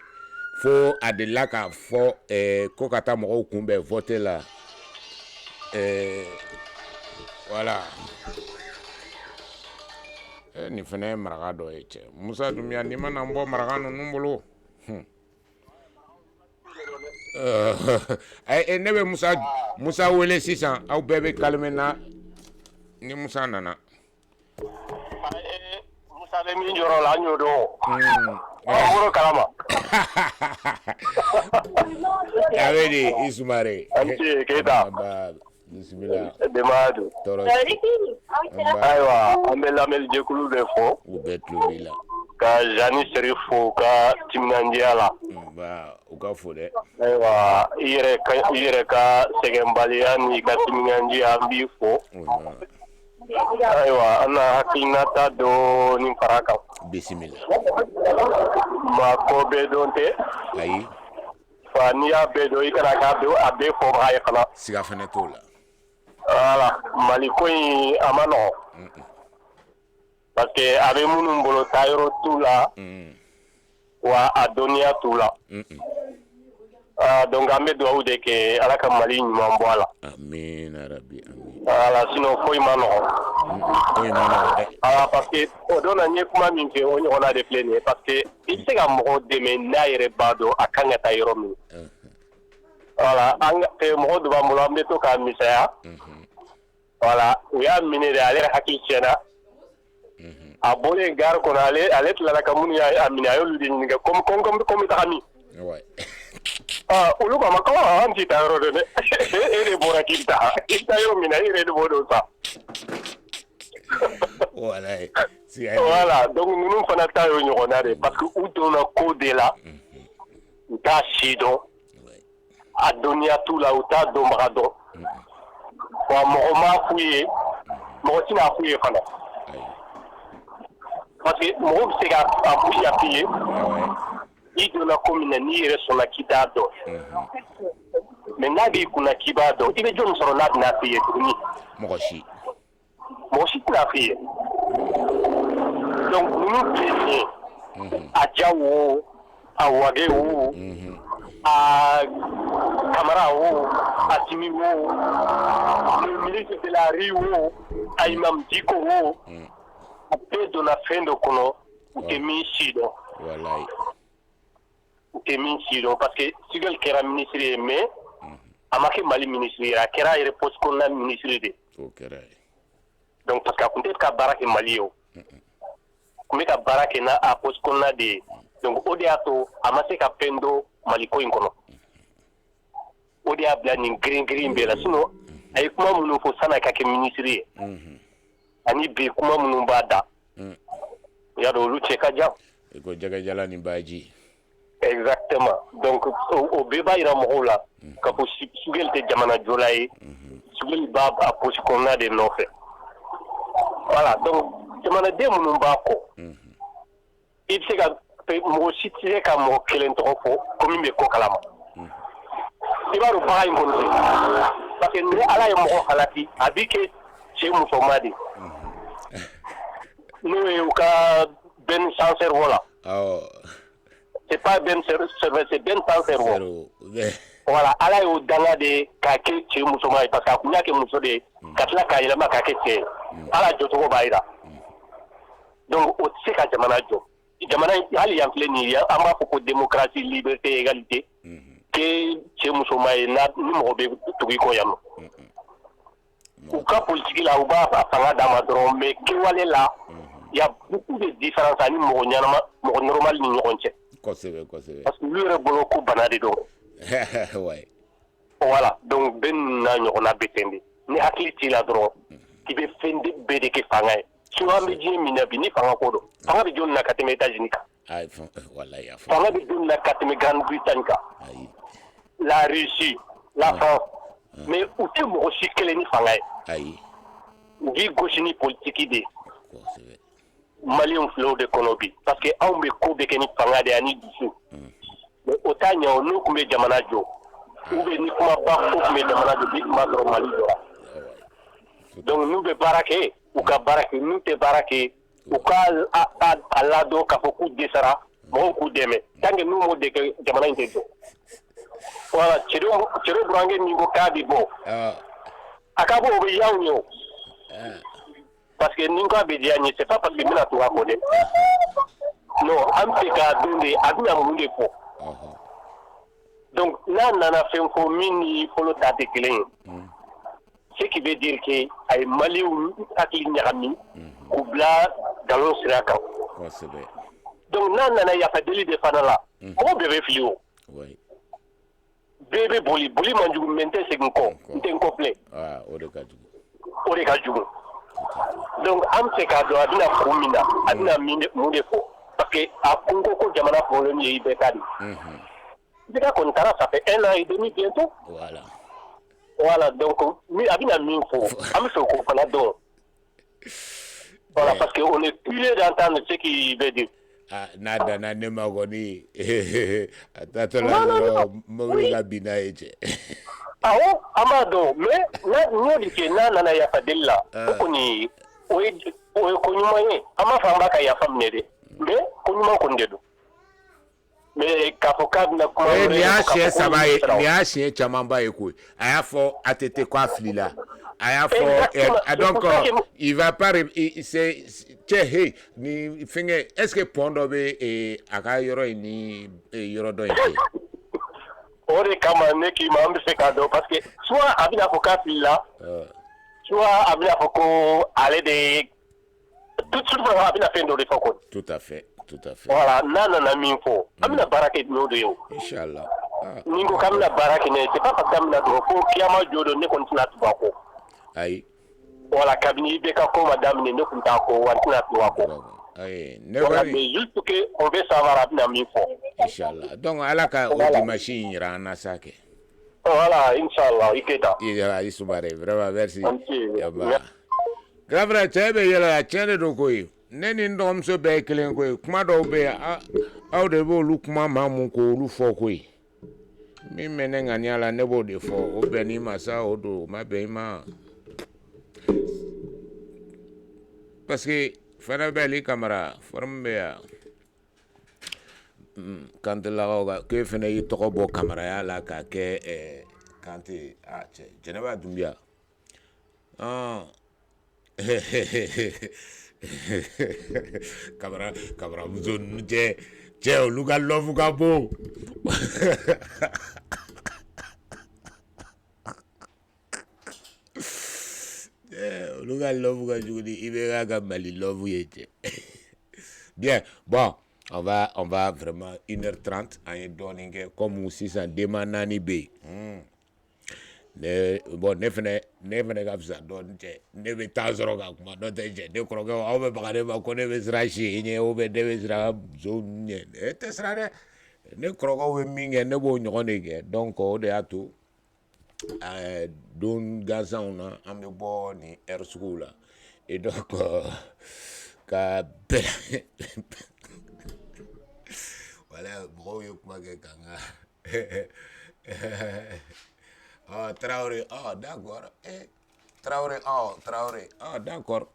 fo adela ka fo ko kata mo kumbe voter là voilà ni fene maraga do eche Musa Dumia ni mana mbo maraga no numbolo nebe Musa wele 600 au bébé kalmena ni Musa nana Musa be mi njoro la nyodo Moro kalama Avedi Isumare anti Keita bismillah demado toro aywa amela mel jekulu de fo ubetlu bila ka Jani Serifo ka Timnandiala ba uka fo de aywa ire ka Segembaliani ka Timnandi ambi fo aywa ana hakinata do ni faraka bismillah ma ko be donte ayi fania be do ikana ka do abe fo hay fana siga fene tola voilà maliko yi amano parce que avec munu mbolo tayro tula wa adonia tula donc ambe do awde ke alaka mali nyuma mbwala amin rabbi amin voilà sinon foi mano parce que odona nyekuma minke on a des plaines parce que il se ga mo de menaire bado akanga tayro mi voilà anga te mo do ba mo lambe to ka misaya voilà ya mine de ale hakki chena abone gar ko ale la kamuni ya amina yo ludi nga comme taxami ouais ulu ko makko anti tayro de ere bora kinta yo mina ere de bodo sa voilà voilà donc nous fana tayo nyonare parce que ou dona ko de la ta sido adonia tout la uta do marado wa mo fouiller mo tina fouiller fana parce que mo se ga fouiller appuyer il de la commune ni resona kidado mais nagi kuna kibado ibe jon soro na fouiller ni mo shi na fouiller donc nous plaisir a jawo a wageo a Camara a Timiwo le ministre de la Rio a Imam Diko a pedo na fendo kono emi sido wallahi emi sido parce que sigel kera ministre mais amake mali ministre a kera ire post kono ministre de donc parce que akunte ka barake mali yo kumeka barake na a post kono de donc odiato amase ka pendo maliko inkono odia bla ni green bela sino ay kuma munu fo sana ka ke ministre ani be kuma munu bada ya do lu cheka ja ko jaga jala ni baji exactement donc o be ba ira mo la ka po sugel te jamana jolay sugel ba a po sikona de nofe voilà donc jamana de munu ba ko il se ga mɔgɔ si tɛ se ka mɔgɔ kelen tɔgɔ fɔ ko min bɛ ko kalama i b'a dɔn baga in kɔni tɛ parce que ni ala ye mɔgɔ halaki a b'i kɛ cɛ musoman de n'o ye u ka Ben Sancerveau la c'est pas Ben Sancerveau c'est Ben Sancerveau voilà ala y'o danga de k'a kɛ cɛ musoman ye parce que a kun y'a kɛ muso de ye ka tila k'a yɛlɛma k'a kɛ cɛ ye ala jɔcogo b'a jira donc o tɛ se ka jamana jɔ jamana hali yan filɛ nin ye an b'a fɔ ko démocratie liberté égalité ke cɛ musoman ye ni mɔgɔ bɛ tugu i kɔ yan nɔ u ka politique la u b'a fanga d'a ma dɔrɔn mais kɛwale la il y a beaucoup de différence ani mɔgɔ ɲanama mɔgɔ normal ni ɲɔgɔn cɛ kosɛbɛ kosɛbɛ parce que olu yɛrɛ bolo ko bana de don ouais voilà donc bɛɛ n'a ɲɔgɔnna bɛ ten de ni hakili t'i la dɔrɔn i bɛ fɛn bɛɛ de kɛ fanga ye sinon an bɛ diɲɛ min na bi ni fanga ko don fanga bɛ jɔn na ka tɛmɛ États-Unis kan fanga bɛ jɔn na ka tɛmɛ Grande-Bretagne kan la Russie la France mais u tɛ mɔgɔ si kelen ni fanga ye u b'i gosi ni politique de Maliens filɛ o de kɔnɔ bi parce que anw bɛ ko bɛɛ kɛ ni fanga de ani dusu mais o t'a ɲɛ o n'u tun bɛ jamana jɔ ou bien ni kumaba ko tun bɛ jamana jɔ bi tun b'a sɔrɔ Mali jɔra donc n'u bɛ baara kɛ u ka baara kɛ n'u tɛ baara kɛ u ka a ladon k'a fɔ k'u dɛsɛra mɔgɔw k'u dɛmɛ tant que n'u m'o de kɛ jamana in tɛ jɔ voilà Cɛdo Burange min ko k'a bɛ bɔ a ka bɔ o bɛ y'anw ye o parce que ni n k'a bɛ diya n ye c'est pas parce que n bɛna to a kɔ dɛ non an bɛ k'a don de a bɛna mun de fɔ donc n'a nana fɛn fɔ min ni fɔlɔ ta tɛ kelen ye ce qui veut dire que a ye Maliens hakili ɲagami k'u bila nkalon sira kan donc n'a nana yafa deli de fana la mɔgɔ bɛɛ bɛ fili o bɛɛ bɛ boli man jugu mais n tɛ segin kɔ n tɛ n kɔ filɛ o de ka jugu donc an bɛ se k'a dɔn a bɛna kun min na a bɛna mun de fɔ parce que a kun ko jamana problème ye IBK de IBK kɔni taara ça fait 1 an et demi bientôt voilà donc ni a bɛna min fɔ an bɛ fɛ k'o fana dɔn voilà parce que on est curieux d'entendre ce qu'il veut dire n'a danna ne ma kɔni a taatɔla dɔrɔn mobili ka bin n'a ye cɛ awɔ an b'a dɔn mais n y'o de kɛ n'a nana yafa deli la o kɔni o ye ko ɲuman ye an b'a fɔ an b'a ka yafa minɛ dɛ mais ko ɲuman kɔni de don mais k'a fɔ k'a bɛna kuma nin y'a siɲɛ 3 ye nin y'a siɲɛ camanba ye koyi a y'a fɔ ATT ko a filila a y'a fɔ donc il va pas c'est cɛ he ni fɛngɛ est-ce que pont dɔ bɛ a ka yɔrɔ in ni yɔrɔ dɔ in cɛ o de kama ne k'i ma an bɛ se k'a dɔn parce que soit a bɛna fɔ k'a filila soit a bɛna fɔ ko ale de tout suite a bɛna fɛn dɔ de fɔ kɔni tout à fait voilà n'a nana min fɔ an bɛna baara kɛ n'o de ye o inchallah ni ko k'an bɛna baara kɛ ne c'est pas parce que an bɛna dɔrɔn fo kiyama jo don ne kɔni tɛna tugu a kɔ ayi voilà kabini IBK ko ma daminɛ ne tun t'a kɔ wa n tɛna tugu a kɔ voilà mais juste que on veut savoir a bɛna min fɔ inchallah donc ala ka o dimanche in jira an na sa kɛ voilà inchallah i Keyita i Sumare vraiment merci grand frère cɛ bɛ yɛlɛ la tiɲɛ de don koyi ne ni n dɔgɔmuso bɛɛ ye kelen koyi kuma dɔw bɛ yen aw de b'olu kuma maa mun k'olu fɔ koyi min bɛ ne ŋaniya la ne b'o de fɔ o bɛn n'i ma sa o don o ma bɛn i ma parce que fana bɛ li Kamara forum bɛ yan Kantelakaw ka k'e fana y'i tɔgɔ bɔ kamaraya la k'a kɛ Kante cɛ Jɛnɛba Dunbiya Kamara muso ninnu cɛ olu ka lɔfu ka bon olu ka lɔfu ka jugu ni IBK ka Mali lɔfu ye cɛ bien bon on va vraiment 1h30 an ye dɔɔnin kɛ comme sisan dema 4 bɛ yen ne fana ka fisa dɔɔnin cɛ ne bɛ taa sɔrɔ ka kuma n'o tɛ cɛ ne kɔrɔkɛ aw bɛ baga ne ma ko ne bɛ siran si ɲɛ ou bien ne bɛ siran muso ɲɛ ne tɛ siran dɛ ne kɔrɔkɛw bɛ min kɛ ne b'o ɲɔgɔn de kɛ donc o de y'a to don gansanw na an bɛ bɔ nin heure suguw la et donc ka bɛn Voilà, bro, yo kuma ke kanga. Oh, Traoré, oh, d'accord. Traoré, oh, Traoré, oh, d'accord.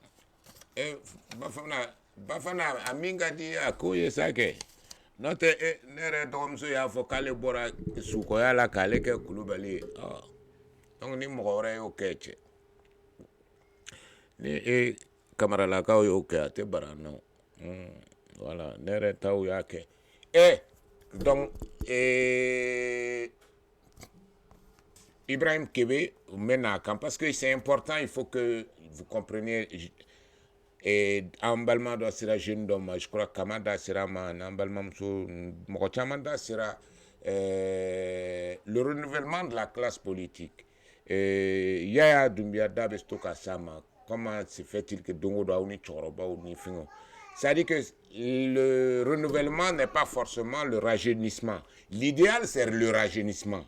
Bafana, aminga di akoye sake. Note, nere domso ya fokale bora sukoya la kale ke kulubali. Oh, donc ni mokore yo keche. Ni kamara la kao yo ke ate barano. Voilà, nere tau yake. Donc, Ibrahim Kébé mène parce que c'est important, il faut que vous compreniez. Emballement de sera jeune d'homme, je crois Kamada sera un emballement Mokochamanda sera le renouvellement de la classe politique. Yaya Doumbia Dabestoka Sama, comment se fait-il que Dongo Daouni Choroba ou Nifingo? C'est-à-dire que le renouvellement n'est pas forcément le rajeunissement. L'idéal, c'est le rajeunissement.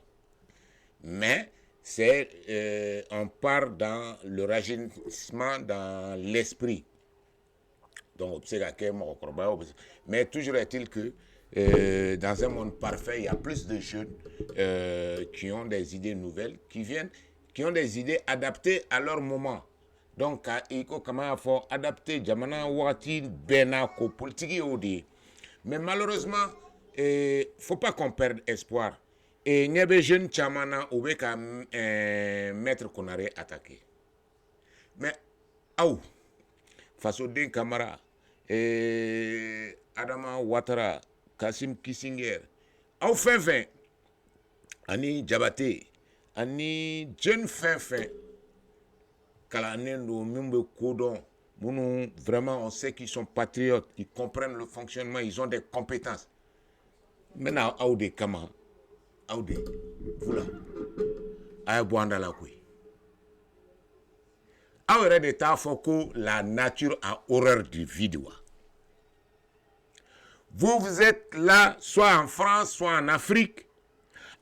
Mais on part dans le rajeunissement dans l'esprit. Donc, mais toujours est-il que dans un monde parfait, il y a plus de jeunes qui ont des idées nouvelles, qui ont des idées adaptées à leur moment. Donc, il faut adapter Jamana Wati Benako politique Odi. Mais malheureusement, il ne faut pas qu'on perde espoir. Et il y a des jeunes Chamana où maître qu'on a attaqué. Mais, face au Den Kamara, Adama Ouattara, Kassim Kissinger, fin, Ani Diabaté, Ani jeune fin. Kalanendo, Mumbe Kodon, vraiment, on sait qu'ils sont patriotes, ils comprennent le fonctionnement, ils ont des compétences. Maintenant, Aoudé Kama, Aoudé, voilà, Aïbouanda la Koui. Aoué de Tafoko, la nature a horreur du vide. Vous êtes là, soit en France, soit en Afrique,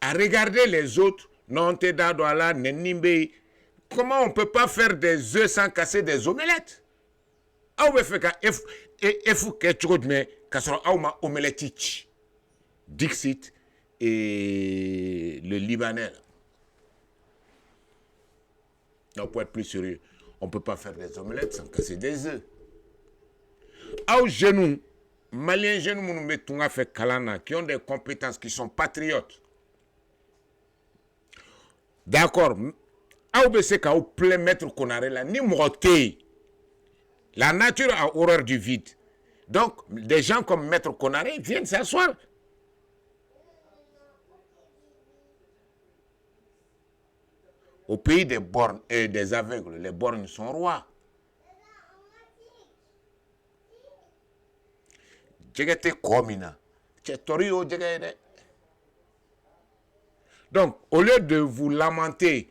à regarder les autres, non te dadouala, nenimbe. Comment on ne peut pas faire des œufs sans casser des omelettes? Ah ouais, fait que faut que tu mais kasoro auma omelette Dixit et le Libanais. Donc pour être plus sérieux, on ne peut pas faire des omelettes sans casser des œufs. Ah genoux, Maliens jeunes nous fait Kalana qui ont des compétences, qui sont patriotes. D'accord. Au plein maître qu'on a là, ni moté. La nature a horreur du vide. Donc, des gens comme maître Konaré viennent s'asseoir. Au pays des bornes et des aveugles, les bornes sont rois. Donc, au lieu de vous lamenter